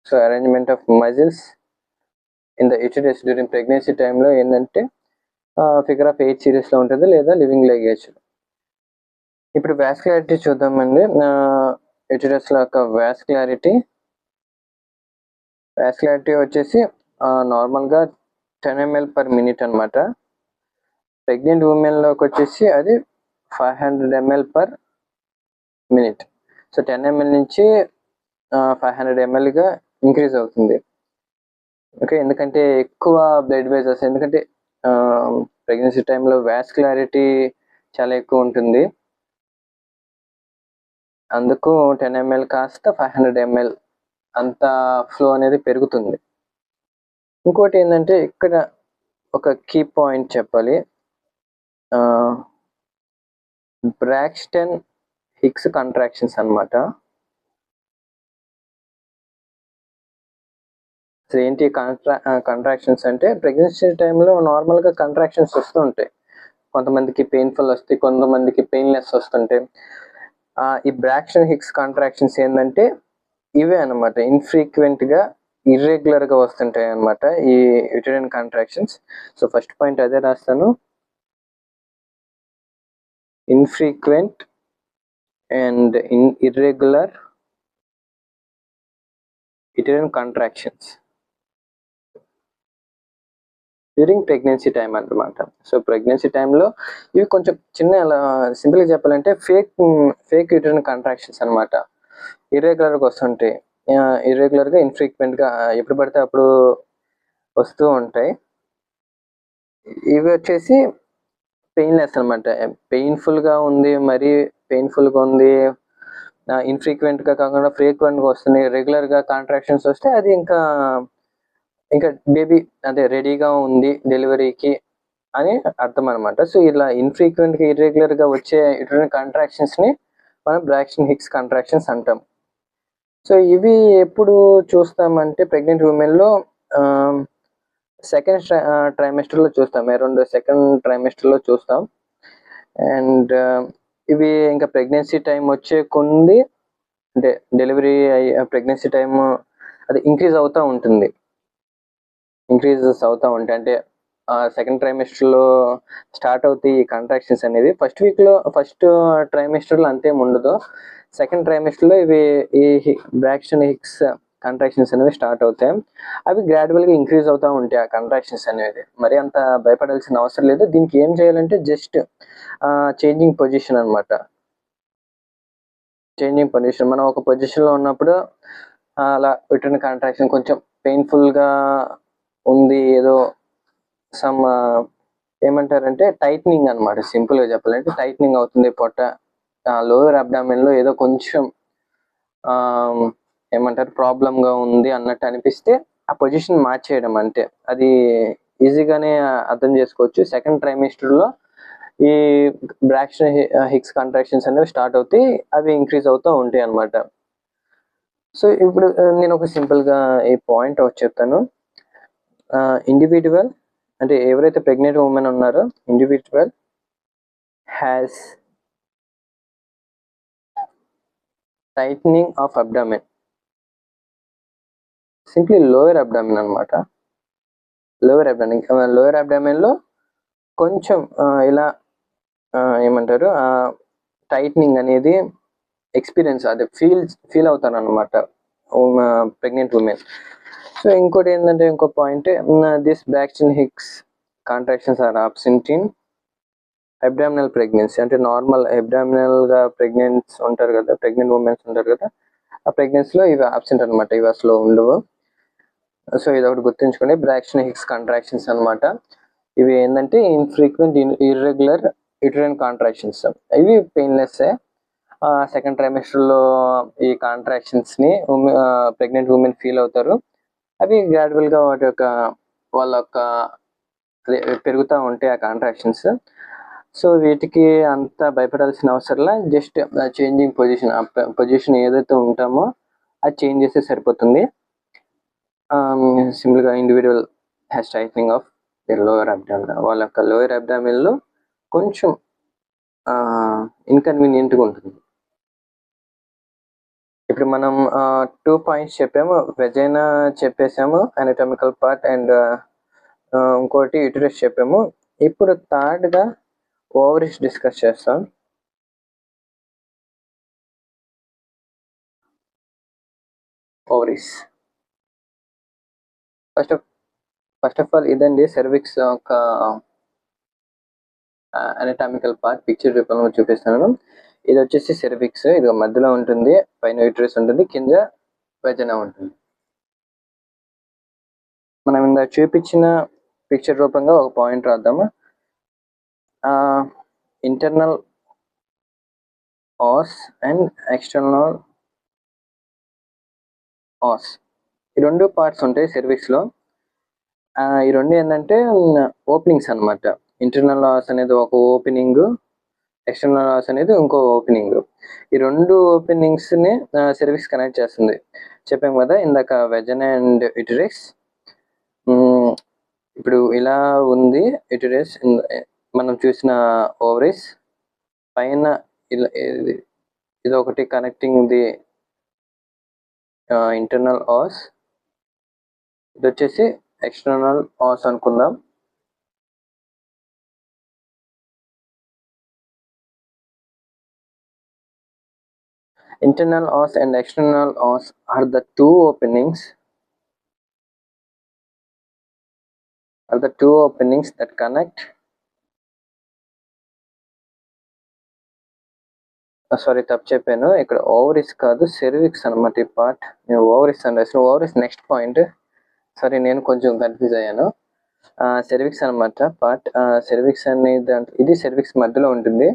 So, arrangement of muscles in the uterus during pregnancy టైంలో ఏంటంటే ఫిగర్ ఆఫ్ 8 సిరీస్‌లో ఉంటుంది, లేదా లివింగ్ లైగేచర్. ఇప్పుడు వాస్కులారిటీ చూద్దామండి. యుటరస్‌లో యొక్క వాస్కులారిటీ వచ్చేసి నార్మల్‌గా 10 ml per minute అనమాట. ప్రెగ్నెంట్ ఉమెన్‌లోకి వచ్చేసి అది 500 ml per minute. So, 10 ml నుంచి 500 mlగా ఇంక్రీజ్ అవుతుంది. ఓకే. ఎందుకంటే ఎక్కువ బ్లడ్ వెసల్స్, ఎందుకంటే ప్రెగ్నెన్సీ టైంలో వాస్కులారిటీ చాలా ఎక్కువ ఉంటుంది. అందుకు 10 ml కాస్త 500 ml అంత ఫ్లో అనేది పెరుగుతుంది. ఇంకోటి ఏంటంటే ఇక్కడ ఒక కీ పాయింట్ చెప్పాలి. బ్రాక్స్టన్ హిక్స్ కంట్రాక్షన్స్ అనమాట. అసలు ఏంటి కంట్రాక్షన్స్ అంటే ప్రెగ్నెన్సీ టైంలో నార్మల్‌గా కంట్రాక్షన్స్ వస్తూ ఉంటాయి. కొంతమందికి పెయిన్‌ఫుల్ వస్తాయి, కొంతమందికి పెయిన్‌లెస్ వస్తుంటాయి. ఈ బ్రాక్స్టన్ హిక్స్ కంట్రాక్షన్స్ ఏంటంటే ఇవే అనమాట. ఇన్‌ఫ్రీక్వెంట్‌గా, ఇర్రెగ్యులర్‌గా వస్తుంటాయి అనమాట ఈ uterine contractions. So, first point అదే రాస్తాను. Infrequent and irregular uterine contractions during pregnancy time అన్నమాట. సో, ప్రెగ్నెన్సీ టైంలో ఇవి కొంచెం సింపుల్‌గా చెప్పాలంటే ఫేక్ యుటెరైన్ కంట్రాక్షన్స్ అనమాట. ఇర్రెగ్యులర్‌గా వస్తుంటాయి. ఇర్రెగ్యులర్‌గా, ఇన్‌ఫ్రీక్వెంట్‌గా ఎప్పుడు పడితే అప్పుడు వస్తూ ఉంటాయి. ఇవి వచ్చేసి పెయిన్‌లెస్ అనమాట. పెయిన్‌ఫుల్‌గా ఉంది, మరీ పెయిన్‌ఫుల్‌గా ఉంది, ఇన్‌ఫ్రీక్వెంట్‌గా కాకుండా ఫ్రీక్వెంట్‌గా వస్తున్నాయి, రెగ్యులర్‌గా కాంట్రాక్షన్స్ వస్తే అది ఇంకా బేబీ అదే రెడీగా ఉంది డెలివరీకి అని అర్థం అనమాట. సో, ఇలా ఇన్‌ఫ్రీక్వెంట్‌గా, ఇర్రెగ్యులర్‌గా వచ్చే యుటెరైన్ కంట్రాక్షన్స్‌ని మనం బ్రాక్స్టన్ హిక్స్ కంట్రాక్షన్స్ అంటాం. సో, ఇవి ఎప్పుడు చూస్తామంటే ప్రెగ్నెంట్ ఉమెన్‌లో సెకండ్ ట్రైమెస్టర్‌లో చూస్తాం. అరౌండ్ సెకండ్ ట్రైమెస్టర్‌లో చూస్తాం. అండ్ ఇవి ఇంకా ప్రెగ్నెన్సీ టైం వచ్చే కొంది, అంటే డెలివరీ ప్రెగ్నెన్సీ టైము అది ఇంక్రీజ్ అవుతా ఉంటుంది. ఇంక్రీజెస్ అవుతా ఉంటాయి. అంటే సెకండ్ ట్రైమెస్టర్‌లో స్టార్ట్ అవుతాయి ఈ కంట్రాక్షన్స్ అనేవి. ఫస్ట్ ట్రైమెస్టర్‌లో అంతేం ఉండదు. సెకండ్ ట్రైమెస్టర్‌లో ఈ బ్రాక్స్టన్ హిక్స్ కంట్రాక్షన్స్ అనేవి స్టార్ట్ అవుతాయి. అవి గ్రాడ్యువల్‌గా ఇంక్రీజ్ అవుతా ఉంటాయి ఆ కంట్రాక్షన్స్ అనేవి. మరి అంత భయపడాల్సిన అవసరం లేదు. దీనికి ఏం చేయాలంటే జస్ట్ చేంజింగ్ పొజిషన్ అనమాట. Changing position. మనం ఒక పొజిషన్‌లో ఉన్నప్పుడు అలా యుటెరైన్ కాంట్రాక్షన్ కొంచెం పెయిన్‌ఫుల్‌గా ఉంది, ఏదో సమ్ ఏమంటారంటే టైట్నింగ్ అనమాట. సింపుల్‌గా చెప్పాలంటే టైట్నింగ్ అవుతుంది పొట్ట. లోయర్ అబ్డామెన్‌లో ఏదో కొంచెం ఏమంటారు ప్రాబ్లమ్‌గా ఉంది అన్నట్టు అనిపిస్తే ఆ పొజిషన్ మార్చేయడం అంతే. అది ఈజీగానే అర్థం చేసుకోవచ్చు. సెకండ్ ట్రైమెస్టర్‌లో ఈ బ్రాక్స్టన్ హిక్స్ కంట్రాక్షన్స్ అనేవి స్టార్ట్ అవుతాయి. అవి ఇంక్రీజ్ అవుతూ ఉంటాయి అన్నమాట. సో ఇప్పుడు నేను ఒక సింపుల్గా ఈ పాయింట్ ఒకటి చెప్తాను. ఇండివిజువల్ అంటే ఎవరైతే ప్రెగ్నెంట్ ఉమెన్ ఉన్నారో individual has tightening of abdomen, simply lower abdomen అనమాట. లోయర్ అబ్డామిన్ లో కొంచెం ఇలా ఏమంటారు టైట్నింగ్ అనేది ఎక్స్పీరియన్స్ అదే ఫీల్ అవుతాను అనమాట ప్రెగ్నెంట్ ఉమెన్. సో ఇంకోటి ఏంటంటే ఇంకో point, this Braxton Hicks contractions are absent in abdominal pregnancy. అంటే నార్మల్ అబ్డామినల్గా ప్రెగ్నెంట్ ఉమెన్స్ ఉంటారు కదా, ఆ ప్రెగ్నెన్సీలో ఇవి అబ్సెంట్ అనమాట, ఇవి అసలు ఉండవు. సో ఇది ఒకటి గుర్తుంచుకోండి, బ్రాక్స్టన్ హిక్స్ కాంట్రాక్షన్స్ అనమాట. ఇవి ఏంటంటే ఇన్ఫ్రీక్వెంట్ ఇర్రెగ్యులర్ యూటరైన్ కాంట్రాక్షన్స్, ఇవి పెయిన్లెస్. సెకండ్ ట్రైమెస్టర్లో ఈ కాంట్రాక్షన్స్ని ప్రెగ్నెంట్ ఉమెన్ ఫీల్ అవుతారు. అవి గ్రాడ్యువల్గా వాళ్ళ యొక్క పెరుగుతూ ఉంటాయి ఆ కాంట్రాక్షన్స్. సో వీటికి అంత భయపడాల్సిన అవసరంలా, జస్ట్ చేంజింగ్ పొజిషన్ ఏదైతే ఉంటామో అది చేంజ్ చేస్తే సరిపోతుంది. సింపుల్గా individual has tightening of the lower abdomen, వాళ్ళ యొక్క లోయర్ అబ్డామిన్లో కొంచెం ఇన్కన్వీనియంట్గా ఉంటుంది. ఇప్పుడు మనం 2 పాయింట్స్ చెప్పాము, వెజైనా చెప్పేసాము అనటామికల్ పార్ట్, అండ్ ఇంకోటి యూటరస్ చెప్పాము. ఇప్పుడు థర్డ్గా ఓవరీస్ డిస్కస్ చేస్తాం. ఓవరీస్ ఫస్ట్ ఆఫ్ ఆల్ ఇదండి సెర్విక్స్ ఒక అనటామికల్ పార్ట్, పిక్చర్ రూపంలో చూపిస్తున్నాను. ఇది వచ్చేసి సెర్విక్స్, ఇది మధ్యలో ఉంటుంది, పైన యూటరస్ ఉంటుంది, కింద వెజైనా ఉంటుంది. మనం ఇందాక చూపించిన పిక్చర్ రూపంగా ఒక పాయింట్ రాద్దాము. Internal os and external os, ఈ రెండు పార్ట్స్ ఉంటాయి సెర్విక్స్లో. ఈ రెండు ఏంటంటే ఓపెనింగ్స్ అనమాట. ఇంటర్నల్ ఆస్ అనేది ఒక ఓపెనింగ్, ఎక్స్టర్నల్ ఆస్ అనేది ఇంకో ఓపెనింగ్. ఈ రెండు ఓపెనింగ్స్ని సెర్విక్స్ కనెక్ట్ చేస్తుంది. చెప్పాం కదా ఇందాక వెజైనా అండ్ యూటరస్. ఇప్పుడు ఇలా ఉంది యూటరస్, మనం చూసిన ఓవరీస్ పైన ఇలా ఇది ఒకటి కనెక్టింగ్ ది ఇంటర్నల్ ఆస్, ఇది వచ్చేసి ఎక్స్టర్నల్ ఆస్ అనుకుందాం. Internal os and external os are the two openings that connect. Sorry తప్పు చెప్పాను, ఇక్కడ ఓవరీస్ కాదు సెర్విక్స్ అనమాట. ఈ పార్ట్ నేను ఓవరీస్ అని రాసిన, ఓవరీస్ నెక్స్ట్ పాయింట్. సారీ నేను కొంచెం కన్ఫ్యూజ్ అయ్యాను. సెర్విక్స్ అనమాట పార్ట్. సెర్విక్స్ అనేది ఇది సెర్విక్స్ మధ్యలో ఉంటుంది.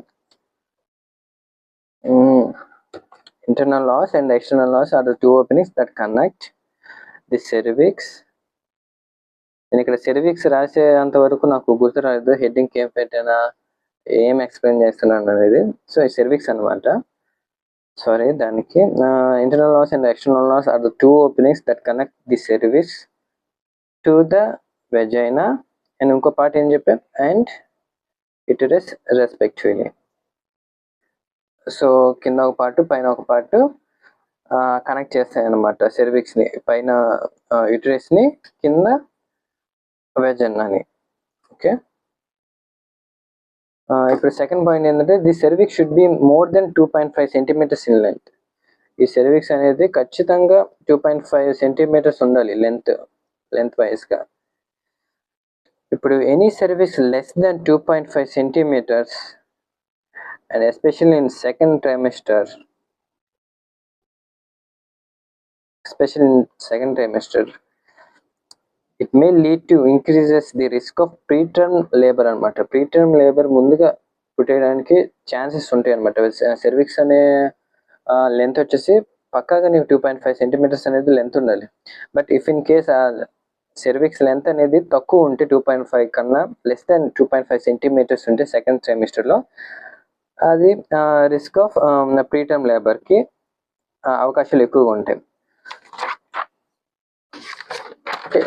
Internal os and external os are the two openings that connect the cervix. నేను ఇక్కడ సెర్విక్స్ రాసేంత వరకు నాకు గుర్తు రాలేదు, హెడ్డింగ్ ఏం పెట్టానా, ఏం ఎక్స్ప్లెయిన్ చేస్తున్నాను అనేది. సో ఈ సెర్విక్స్ అనమాట. సారీ దానికి internal os and external os are the two openings that connect the cervix to the vagina, and ఇంకో పార్ట్ ఏం చెప్పాం, అండ్ యూటరస్ రెస్పెక్టివ్లీ. సో కింద ఒక పార్ట్ పైన ఒక పార్ట్ కనెక్ట్ చేస్తాయి అనమాట సెర్విక్స్ని, పైన యూటరస్ని, కింద వెజైనాని. ఓకే, ఇప్పుడు సెకండ్ పాయింట్ ఏంటంటే the cervix should be more than 2.5 centimetres in length. ఈ సెర్విక్స్ అనేది ఖచ్చితంగా 2.5 సెంటీమీటర్స్ ఉండాలి లెంత్ వైజ్గా. ఇప్పుడు any cervix less than 2.5 centimetres and especially in second trimester, it may lead to increases the risk of preterm labor అనమాట. Preterm labour ముందుగా పుట్టేయడానికి chances ఉంటాయి అనమాట. సెర్విక్స్ అనే లెంత్ వచ్చేసి పక్కాగా నీకు 2.5 సెంటీమీటర్స్ అనేది లెంత్ ఉండాలి. But if in case cervix length అనేది తక్కువ ఉంటే 2.5 కన్నా లెస్ దాన్ 2.5 సెంటీమీటర్స్ ఉంటే సెకండ్ ట్రైమిస్టర్లో, అది రిస్క్ ఆఫ్ ప్రీటర్మ్ లేబర్కి అవకాశాలు ఎక్కువగా ఉంటాయి.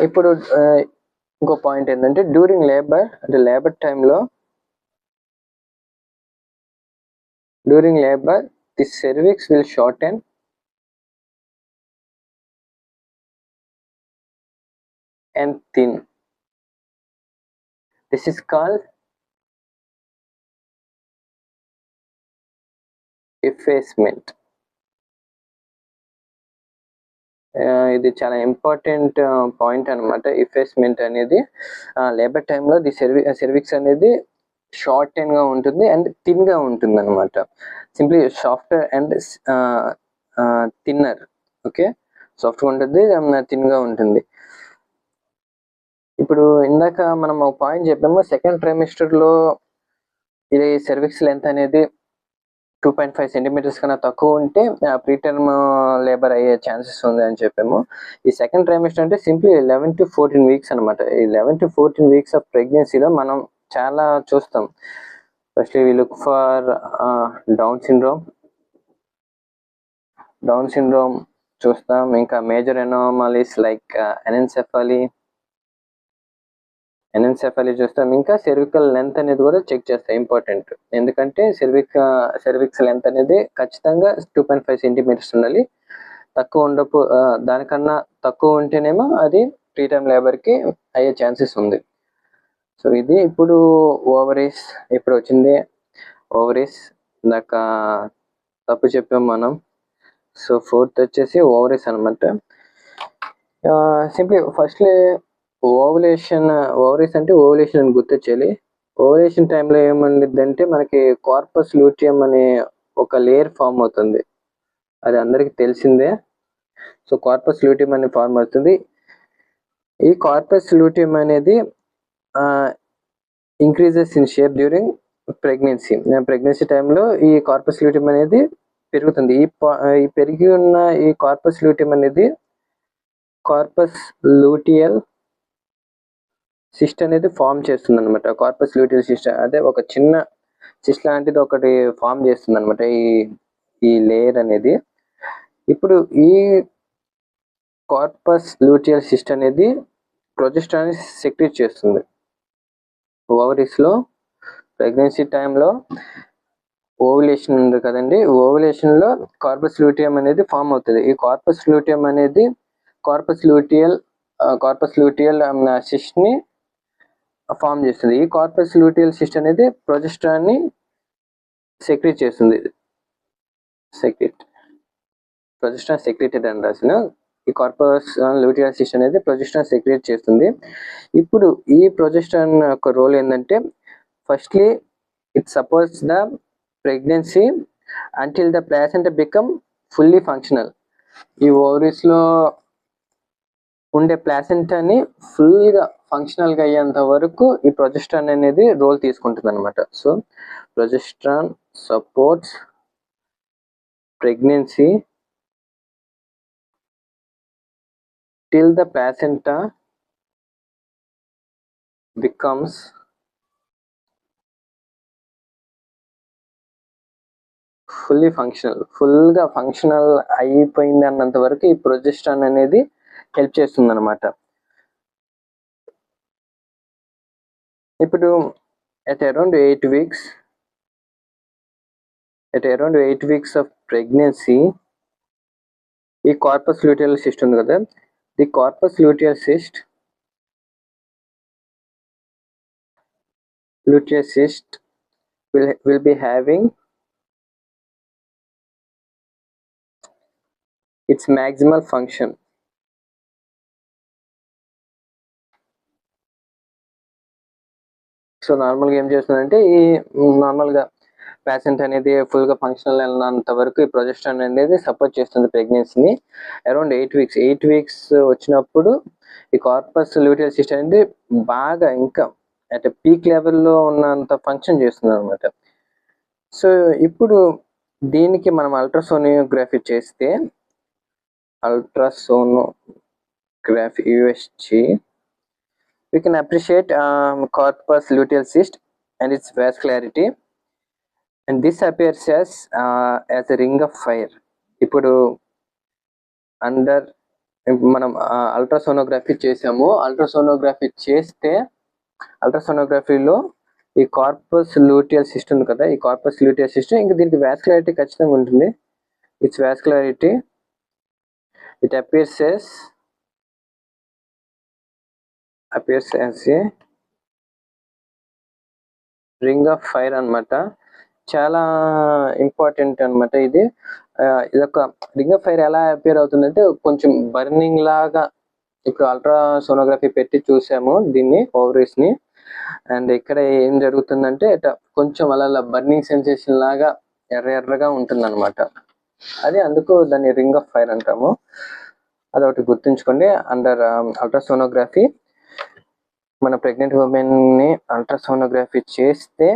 ఇప్పుడు ఇంకో పాయింట్ ఏంటంటే డ్యూరింగ్ లేబర్, అంటే లేబర్ టైంలో the cervix will shorten and thin. This is called effacement. ఇది చాలా ఇంపార్టెంట్ పాయింట్ అనమాట. ఎఫేస్మెంట్ అనేది లేబర్ టైంలో ది సెర్విక్స్ అనేది షార్టెన్గా ఉంటుంది అండ్ థిన్గా ఉంటుంది అనమాట. Simply software and thinner. Okay, సాఫ్ట్గా ఉంటుంది, థిన్గా ఉంటుంది. ఇప్పుడు ఇందాక మనం ఒక పాయింట్ చెప్పాము, సెకండ్ ట్రైమిస్టర్లో ఇది సెర్విక్స్ లెంత్ అనేది 2.5 సెంటీమీటర్స్ కన్నా తక్కువ ఉంటే ప్రీటర్మ్ లేబర్ అయ్యే ఛాన్సెస్ ఉంది అని చెప్పాము. ఈ సెకండ్ ట్రైమిస్టర్ అంటే సింప్లీ 11 to 14 వీక్స్ అనమాట. ఈ 11 to 14 వీక్స్ ఆఫ్ ప్రెగ్నెన్సీలో మనం చాలా చూస్తాం. First we look for Down syndrome చూస్తాం, ఇంకా మేజర్ ఎనామలీస్ లైక్ ఎనెన్సెఫాలీ చూస్తాం, ఇంకా సెర్వికల్ లెంత్ అనేది కూడా చెక్ చేస్తాం. ఇంపార్టెంట్, ఎందుకంటే సెర్విక్స్ లెంత్ అనేది ఖచ్చితంగా 2.5 సెంటీమీటర్స్ ఉండాలి. తక్కువ దానికన్నా తక్కువ ఉంటేనేమో అది ప్రీటర్మ్ లేబర్కి అయ్యే ఛాన్సెస్ ఉంది. సో ఇది ఇప్పుడు ఓవరీస్. ఇప్పుడు వచ్చింది ఓవరీస్, ఇందాక తప్పు చెప్పాం మనం. సో ఫోర్త్ వచ్చేసి ఓవరీస్ అనమాట. సింప్లీ ఫస్ట్లీ ఓవరీస్ అంటే ఓవులేషన్ అని గుర్తొచ్చేయాలి. ఓవులేషన్ టైంలో ఏమండిద్దంటే మనకి కార్పస్ లూటియం అనే ఒక లేయర్ ఫామ్ అవుతుంది, అది అందరికి తెలిసిందే. సో కార్పస్ లూటియం అనే ఫామ్ అవుతుంది. ఈ కార్పస్ లూటియం అనేది increases in shape during pregnancy టైంలో ఈ కార్పస్ లూటియం అనేది పెరుగుతుంది. ఈ పెరిగి ఉన్న ఈ కార్పస్ లూటియం అనేది కార్పస్ లూటియల్ సిస్ట్ అనేది ఫామ్ చేస్తుంది అనమాట. కార్పస్ లూటియల్ సిస్ట్ అదే ఒక చిన్న సిస్ట్ లాంటిది ఒకటి ఫామ్ చేస్తుంది అనమాట ఈ లేయర్ అనేది. ఇప్పుడు ఈ కార్పస్ లూటియల్ సిస్ట్ అనేది ప్రొజెస్టరాన్ సెక్రీట్ చేస్తుంది. ఓవరీస్లో ప్రెగ్నెన్సీ టైంలో ఓవులేషన్ ఉంది కదండి, ఓవులేషన్లో కార్పస్ లూటియం అనేది ఫామ్ అవుతుంది. ఈ కార్పస్ లూటియం అనేది కార్పస్ లూటియల్ సిస్ట్ని ఫామ్ చేస్తుంది. ఈ కార్పస్ లూటియల్ సిస్ట్ అనేది ప్రొజెస్టరాన్ని సెక్రీట్ చేస్తుంది. ప్రొజెస్టరాన్ సెక్రీటెడ్ అని రాసిన ఈ కార్పస్ లూటియల్ సిస్ట్ అనేది ప్రొజెస్టరాన్ సెక్రీట్ చేస్తుంది. ఇప్పుడు ఈ ప్రొజెస్టరాన్ యొక్క రోల్ ఏంటంటే, firstly it supports the pregnancy until the placenta become fully functional. ఈ ఓవరీస్లో ఉండే ప్లాసెంటాని ఫుల్గా ఫంక్షనల్గా అయ్యేంత వరకు ఈ ప్రొజెస్టరాన్ అనేది రోల్ తీసుకుంటుంది అనమాట. So progesterone supports pregnancy till the placenta becomes fully functional. ఫుల్గా ఫంక్షనల్ అయిపోయింది అన్నంత వరకు ఈ ప్రొజెస్టరాన్ అనేది హెల్ప్ చేస్తుంది అనమాట. ఇప్పుడు at around 8 weeks of pregnancy ఈ కార్పస్ లూటియల్ సిస్ట్ ఉంది కదా, the corpus luteal cyst will be having its maximal function. So నార్మల్గా ఏం చేస్తుందంటే, ఈ నార్మల్గా ప్యాసెంట్ అనేది ఫుల్గా ఫంక్షనల్ అయినంత వరకు ఈ ప్రొజెస్టరాన్ అనేది సపోర్ట్ చేస్తుంది ప్రెగ్నెన్సీని. అరౌండ్ 8 వీక్స్ వచ్చినప్పుడు ఈ కార్పస్ లూటియల్ సిస్ట్ అనేది బాగా ఇంకా అట్ పీక్ లెవెల్లో ఉన్నంత ఫంక్షన్ చేస్తుంది అనమాట. సో ఇప్పుడు దీనికి మనం అల్ట్రాసోనోగ్రఫీ చేస్తే, USG, we can appreciate corpus luteal cyst and its vascularity, and this appears as a ring of fire. ఇప్పుడు మనం అల్ట్రాసోనోగ్రఫీ చేసాము. అల్ట్రాసోనోగ్రఫీ చేస్తే అల్ట్రాసోనోగ్రఫీలో ఈ కార్పస్ లూటియల్ సిస్టమ్ ఉంది కదా, ఈ కార్పస్ లూటియల్ సిస్టమ్ ఇంకా దీనికి వాస్కులారిటీ ఖచ్చితంగా ఉంటుంది. It's vascularity it appears as a ring of fire అన్నమాట. చాలా ఇంపార్టెంట్ అన్నమాట ఇది. ఇదొక రింగ్ ఆఫ్ ఫైర్ ఎలా అపియర్ అవుతుందంటే కొంచెం బర్నింగ్ లాగా. ఇప్పుడు అల్ట్రాసోనోగ్రఫీ పెట్టి చూసాము దీన్ని, ఓవరీస్ ని. అండ్ ఇక్కడ ఏం జరుగుతుందంటే కొంచెం అలా బర్నింగ్ సెన్సేషన్ లాగా ఎర్రగా ఉంటుంది అనమాట. అది అందుకు దాన్ని రింగ్ ఆఫ్ ఫైర్ అంటాము. అదొకటి గుర్తుంచుకోండి. అండర్ అల్ట్రాసోనోగ్రఫీ మన ప్రెగ్నెంట్ ఉమెన్ ని అల్ట్రాసోనోగ్రఫీ చేస్తే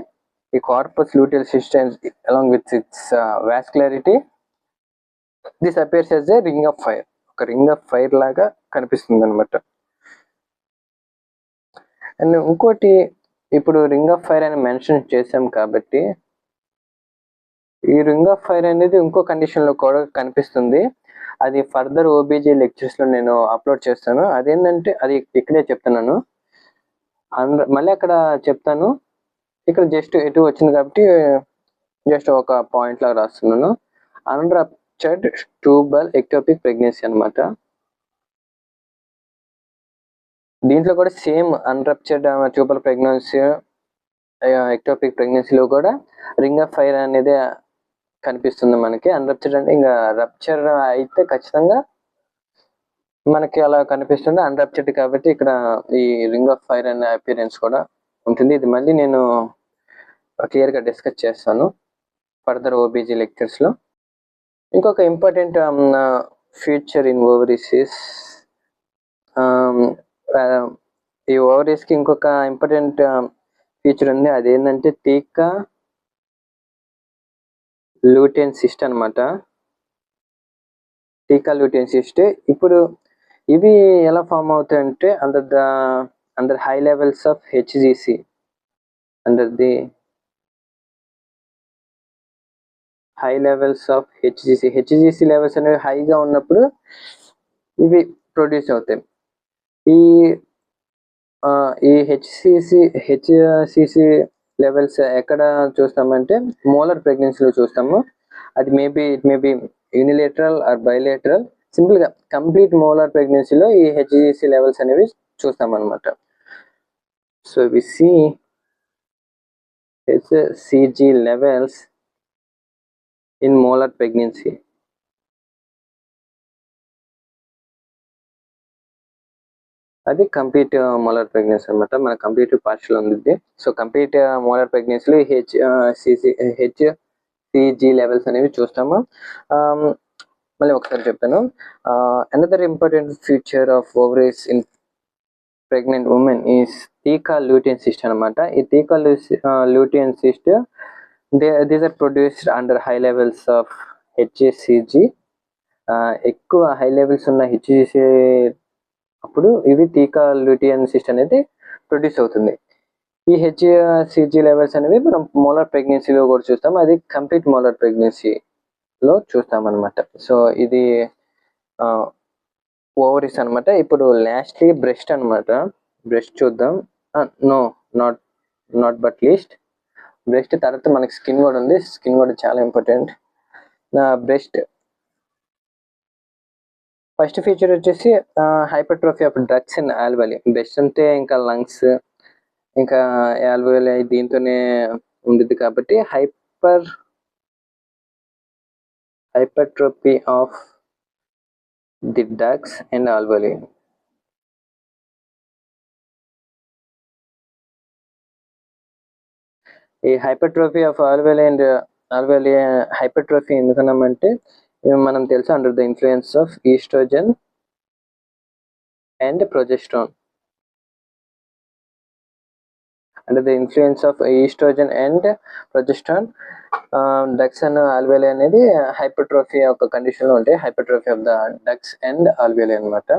ఈ corpus luteal system along with its vascularity this appears as a ring of fire. ఒక రింగ్ ఆఫ్ ఫైర్ లాగా కనిపిస్తుంది అనమాట. అండ్ ఇంకోటి, ఇప్పుడు రింగ్ ఆఫ్ ఫైర్ అని మెన్షన్ చేసాం కాబట్టి ఈ రింగ్ ఆఫ్ ఫైర్ అనేది ఇంకో కండిషన్ లో కూడా కనిపిస్తుంది. అది ఫర్దర్ ఓబీజీ లెక్చర్స్ లో నేను అప్లోడ్ చేస్తాను. అదేంటంటే అది ఇక్కడే చెప్తున్నాను, మళ్ళీ అక్కడ చెప్తాను. ఇక్కడ జస్ట్ ఎటు వచ్చింది కాబట్టి జస్ట్ ఒక పాయింట్ లాగా రాస్తున్నాను. అన్రప్చర్డ్ ట్యూబల్ ఎక్టోపిక్ ప్రెగ్నెన్సీ అనమాట. దీంట్లో కూడా సేమ్ అన్రప్చర్డ్ ట్యూబల్ ప్రెగ్నెన్సీ, ఎక్టోపిక్ ప్రెగ్నెన్సీలో కూడా రింగ్ ఆఫ్ ఫైర్ అనేది కనిపిస్తుంది మనకి. అన్రప్చర్డ్ అంటే ఇంకా రప్చర్ అయితే ఖచ్చితంగా మనకి అలా కనిపిస్తుంది. అన్రప్చర్డ్ కాబట్టి ఇక్కడ ఈ రింగ్ ఆఫ్ ఫైర్ అనే అపియరెన్స్ కూడా ఉంటుంది. ఇది మళ్ళీ నేను క్లియర్ గా డిస్కస్ చేస్తాను ఫర్దర్ ఓబీజీ లెక్చర్స్ లో. ఇంకొక ఇంపార్టెంట్ ఫీచర్ ఇన్ ఓవరీస్, ఈ ఓవరీస్ కి ఇంకొక ఇంపార్టెంట్ ఫీచర్ ఉంది. అదేంటంటే థీకా లూటియన్ సిస్ట్ అనమాట. Theca lutein cyst. ఇప్పుడు ఇవి ఎలా ఫామ్ అవుతాయంటే under high levels of HCG, under the high levels of HCG levels అనేవి హైగా ఉన్నప్పుడు ఇవి ప్రొడ్యూస్ అవుతాయి. ఈ హెచ్సిసి లెవెల్స్ ఎక్కడ చూస్తామంటే మోలర్ ప్రెగ్నెన్సీలో చూస్తాము. అది it may be unilateral or bilateral. Simple గా కంప్లీట్ మోలార్ ప్రెగ్నెన్సీలో ఈ హెచ్జిసి లెవెల్స్ అనేవి చూస్తాం అనమాట. So we see HCG levels in molar pregnancy. అది కంప్లీట్ మోలార్ ప్రెగ్నెన్సీ అనమాట. మన కంప్లీట్ పార్షల్ ఉంది. సో కంప్లీట్ మోలార్ ప్రెగ్నెన్సీలో హెచ్సిజి లెవెల్స్ అనేవి చూస్తాము. మళ్ళీ ఒకసారి చెప్తాను. Another important feature of ovaries in pregnant women is theca lutein cyst అనమాట. ఈ theca lutein cyst these are produced under high levels of HCG. ఎక్కువ హై లెవెల్స్ ఉన్న హెచ్సిజి అప్పుడు ఇవి థీకా లూటియన్ సిస్ట్ అనేది ప్రొడ్యూస్ అవుతుంది. ఈ హెచ్సిజి లెవెల్స్ అనేవి మనం మోలార్ ప్రెగ్నెన్సీలో కూడా చూస్తాం. అది కంప్లీట్ మోలార్ ప్రెగ్నెన్సీలో చూస్తాం అనమాట. సో ఇది ఓవరీస్ అనమాట. ఇప్పుడు లాస్ట్లీ బ్రెస్ట్ అనమాట. బ్రెస్ట్ చూద్దాం. No not but least breast తర్వాత మనకి స్కిన్ కూడా ఉంది. స్కిన్ కూడా చాలా ఇంపార్టెంట్. బ్రెస్ట్ ఫస్ట్ ఫీచర్ వచ్చేసి hypertrophy of ducts and alveoli. Breast అంటే ఇంకా లంగ్స్ ఇంకా ఆల్వియోలి దీంతోనే ఉండిద్ది కాబట్టి hypertrophy of the ducts and alveoli. ఈ hypertrophy of alveoli and alveoli hypertrophy ఎందుకన్నామంటే మనం తెలుసు under the influence of oestrogen and progesterone. Under the influence of estrogen and progesterone, ducts and alveoli అనేది hypertrophy ఒక condition లో ఉంటాయి. Hypertrophy of the ducts and alveoli అనమాట.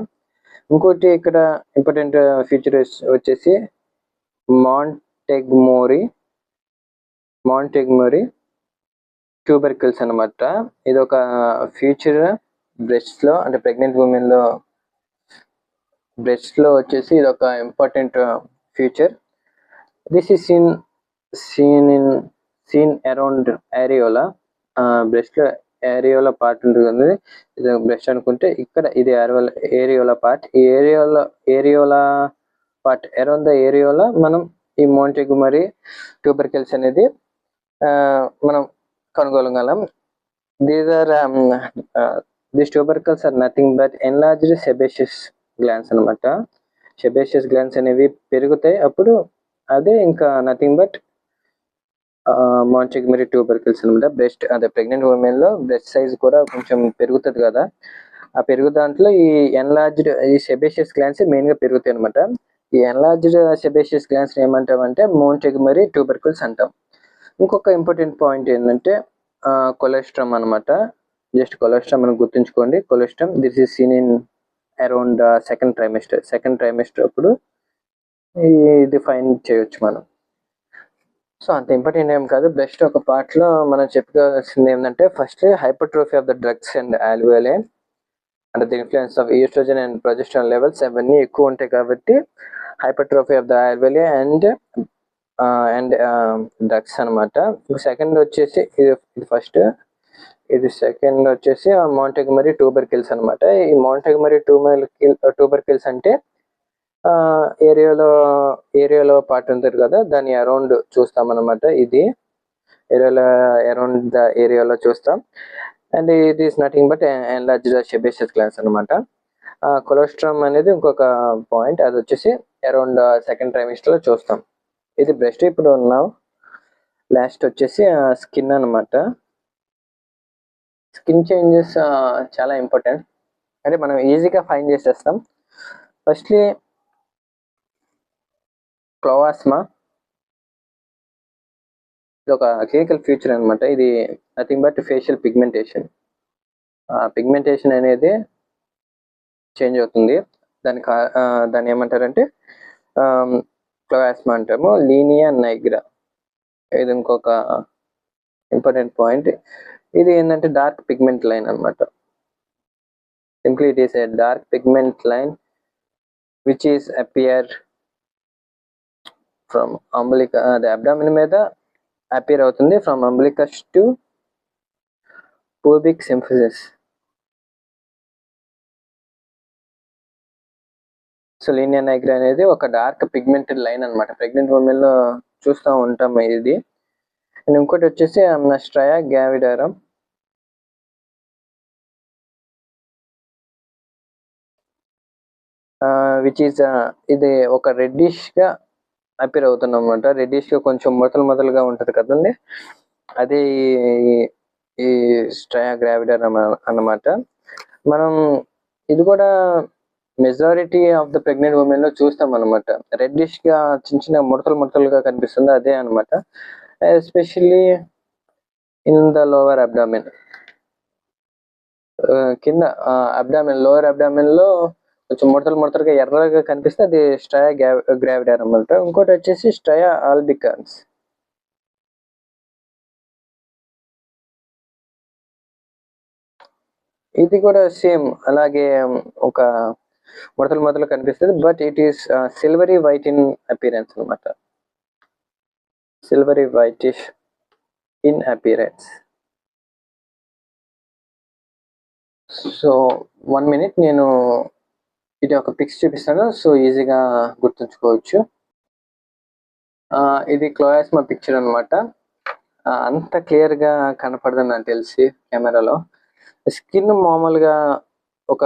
ఇంకోటి ఇక్కడ ఇంపార్టెంట్ ఫీచర్ వచ్చేసి మాంటెగ్మోరీ ట్యూబర్కిల్స్ అనమాట. ఇది ఒక ఫ్యూచర్ బ్రెస్ట్ లో అంటే ప్రెగ్నెంట్ ఉమెన్ లో బ్రెస్ట్ లో వచ్చేసి ఇది ఒక important feature. This is scene around areola. Breast లో ఏరియోలా పార్ట్ ఉంటుంది కదా, ఇది బ్రెస్ట్ అనుకుంటే ఇక్కడ ఇది ఏరియోలా పార్ట్. ఈ areola part around the areola మనం ఈ మోంటెగమరీ ట్యూబర్కిల్స్ అనేది మనం కనుగొనగలం. These tubercles are nothing but enlarged sebaceous glands అనమాట. సెబేషియస్ గ్లాండ్స్ అనేవి పెరుగుతాయి, అప్పుడు అదే ఇంకా నథింగ్ బట్ మోంటెగమరీ ట్యూబర్కిల్స్ అనమాట. బ్రెస్ట్ అదే ప్రెగ్నెంట్ ఉమెన్ లో బ్రెస్ట్ సైజ్ కూడా కొంచెం పెరుగుతుంది కదా, ఆ పెరుగు దాంట్లో ఈ ఎన్లార్జ్డ్ ఈ సెబేషియస్ గ్లాండ్స్ మెయిన్ గా పెరుగుతాయి అనమాట. ఈ ఎన్లార్జ్డ్ సెబేషియస్ గ్లాండ్స్ ఏమంటామంటే మోంటెగమరీ ట్యూబర్కిల్స్ అంటాం. ఇంకొక ఇంపార్టెంట్ పాయింట్ ఏంటంటే కొలెస్ట్రామ్ అనమాట. జస్ట్ కొలెస్ట్రామ్ అని గుర్తుంచుకోండి. Colostrum this is seen in around second trimester అప్పుడు ఇది ఫైండ్ చేయొచ్చు మనం. సో అంత ఇంపార్టెంట్ ఏం కాదు. బెస్ట్ ఒక పార్ట్ లో మనం చెప్పుకోవాల్సింది ఏంటంటే first hypertrophy of the ducts and alveoli and the influence of oestrogen and progesterone levels అవన్నీ ఎక్కువ ఉంటాయి కాబట్టి hypertrophy of the alveoli and ducts అనమాట. సెకండ్ వచ్చేసి ఇది ఫస్ట్, ఇది సెకండ్ వచ్చేసి మోంటెగమరీ ట్యూబర్కిల్స్ అనమాట. ఈ మోంటెగమరీ ట్యూబర్కిల్స్ అంటే ఏరియాలో పార్ట్ ఉంటుంది కదా, దాని అరౌండ్ చూస్తాం అనమాట. ఇది అరౌండ్ ద ఏరియాలో చూస్తాం. అండ్ ఇది is nothing but enlarged sebaceous glands అనమాట. కొలెస్ట్రామ్ అనేది ఇంకొక పాయింట్, అది వచ్చేసి అరౌండ్ సెకండ్ ట్రైమిస్టర్ లో చూస్తాం. ఇది బ్రెస్ట్. ఇప్పుడు ఉన్నాం లాస్ట్ వచ్చేసి స్కిన్ అనమాట. స్కిన్ చేంజెస్ చాలా ఇంపార్టెంట్, అంటే మనం ఈజీగా ఫైండ్ చేసేస్తాం. ఫస్ట్లీ క్లోవాస్మా, ఇది ఒక క్లినికల్ ఫీచర్ అనమాట. ఇది nothing but facial pigmentation. Pigmentation అనేది చేంజ్ అవుతుంది, దాన్ని ఏమంటారంటే క్లోవాస్మా అంటాము. లీనియా నైగ్రా ఇది ఇంకొక ఇంపార్టెంట్ పాయింట్. ఇది ఏంటంటే డార్క్ పిగ్మెంట్ లైన్ అనమాట. Simply it is a dark pigment line which is appear from umbilicus, అది అబ్డామిన్ మీద అపియర్ అవుతుంది, from umbilicus to pubic symphysis. So linea nigra అనేది ఒక డార్క్ పిగ్మెంటెడ్ లైన్ అనమాట. ప్రెగ్నెంట్ ఉమెన్ లో చూస్తూ ఉంటాం ఇది. అండ్ ఇంకోటి వచ్చేసి స్ట్రయా గ్రావిడారం. విచ్ ఈస్ ఇది ఒక రెడ్డిష్ గా అపియర్ అవుతుంది అనమాట. రెడ్డిష్ గా కొంచెం మొదలుగా ఉంటది కదండి, అదే ఈ స్ట్రయా గ్రావిడారం అన్నమాట. మనం ఇది కూడా majority of the pregnant women లో చూస్తాం అనమాట. రెడ్డిష్ గా చిన్న ముడతలుగా కనిపిస్తుంది, అదే అనమాట. Especially in the lower abdomen, కింద అబ్డామిన్ లోవర్ అబ్డామిన్ లో కొంచెం ముడతలుగా ఎర్రగా కనిపిస్తే అది స్ట్రయా గ్రావిడారం అనమాట. ఇంకోటి వచ్చేసి స్ట్రయా ఆల్బికన్స్. ఇది కూడా సేమ్ అలాగే ఒక ముడతలు కనిపిస్తుంది, but it is silvery white in appearance అనమాట. Silvery whitish in appearance. So 1 minute నేను ఇది ఒక పిక్స్ చూపిస్తాను, సో ఈజీగా గుర్తుంచుకోవచ్చు. ఇది క్లోయాస్మా పిక్చర్ అనమాట. అంత క్లియర్ గా కనపడదు నాకు తెలిసి కెమెరాలో. స్కిన్ మామూలుగా ఒక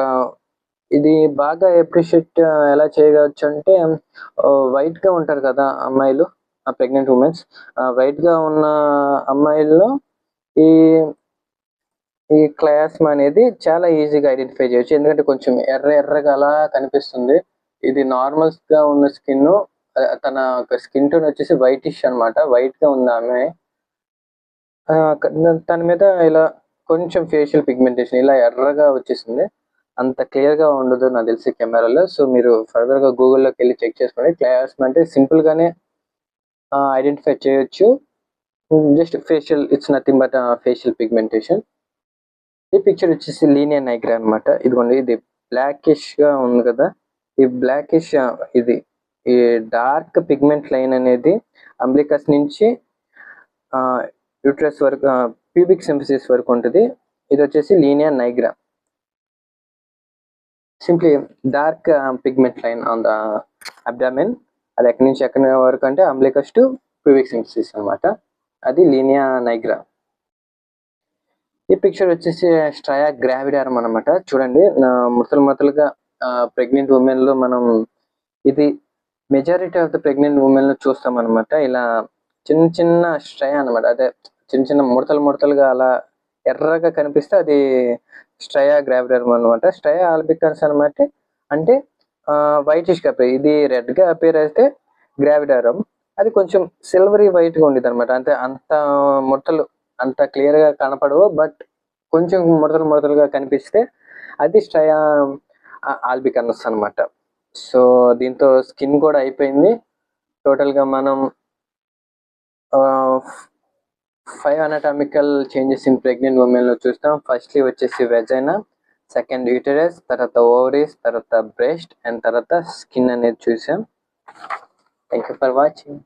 ఇది బాగా అప్రిషియేట్ ఎలా చేయవచ్చు అంటే వైట్ గా ఉంటారు కదా అమ్మాయిలు, ప్రెగ్నెంట్ ఉమెన్స్. వైట్ గా ఉన్న అమ్మాయిల్లో ఈ క్లోయాస్మా అనేది చాలా ఈజీగా ఐడెంటిఫై చేయొచ్చు, ఎందుకంటే కొంచెం ఎర్రగా అలా కనిపిస్తుంది. ఇది నార్మల్స్ గా ఉన్న స్కిన్, తన స్కిన్ టోన్ వచ్చేసి వైటిష్ అనమాట. వైట్ గా ఉంది ఆమె. తన మీద ఇలా కొంచెం ఫేషియల్ పిగ్మెంటేషన్ ఇలా ఎర్రగా వచ్చేసింది. అంత క్లియర్ గా ఉండదు నాకు తెలిసి కెమెరాలో. సో మీరు ఫర్దర్ గా గూగుల్లోకి వెళ్ళి చెక్ చేసుకోండి. క్లోయాస్మా అంటే సింపుల్ గానే ఐడెంటిఫై చేయొచ్చు. Just facial, it's nothing but facial pigmentation. ఈ పిక్చర్ వచ్చేసి లీనియా నైగ్రా అనమాట. ఇదిగోండి, ఇది బ్లాకిష్ గా ఉంది కదా, ఈ బ్లాకిష్ ఇది ఈ డార్క్ పిగ్మెంట్ లైన్ అనేది అంబ్లికస్ నుంచి యూట్రస్ వరకు ప్యూబిక్ సింఫసిస్ వరకు ఉంటుంది. ఇది వచ్చేసి Linea నైగ్రా. Simply dark pigment line on the abdomen. అది ఎక్కడి నుంచి ఎక్కడి వరకు అంటే అంబ్లికస్ టు ప్యూబిక్ సింఫసిస్ అనమాట. అది లీనియా నైగ్రా. ఈ పిక్చర్ వచ్చేసి స్ట్రయా గ్రావిడారం అనమాట. చూడండి ముడతలుగా ప్రెగ్నెంట్ ఉమెన్ లో మనం ఇది majority of the pregnant women లో చూస్తాం అనమాట. ఇలా చిన్న చిన్న స్ట్రయా అనమాట. అదే చిన్న చిన్న ముడతలుగా అలా ఎర్రగా కనిపిస్తే అది స్ట్రయా గ్రావిడారం అనమాట. స్ట్రయా ఆల్బికన్స్ అనమాట. అంటే వైటిష్ గా ఇది రెడ్ గా అపేర్ అయితే గ్రావిడారం. అది కొంచెం సిల్వరీ వైట్ గా ఉండేది అనమాట. అంటే అంత ముడతలు అంత క్లియర్ గా కనపడవు, బట్ కొంచెం ముడతలుగా కనిపిస్తే అది స్ట్రయా ఆల్బికన్స్ అనమాట. సో దీంతో స్కిన్ కూడా అయిపోయింది. టోటల్ గా మనం 5 anatomical changes in pregnant women లో చూస్తాం. ఫస్ట్లీ వచ్చేసి వెజైనా, సెకండ్ యూటరస్, తర్వాత ఓవరీస్, తర్వాత బ్రెస్ట్ అండ్ తర్వాత స్కిన్ అనేది చూసాం. Thank you for watching.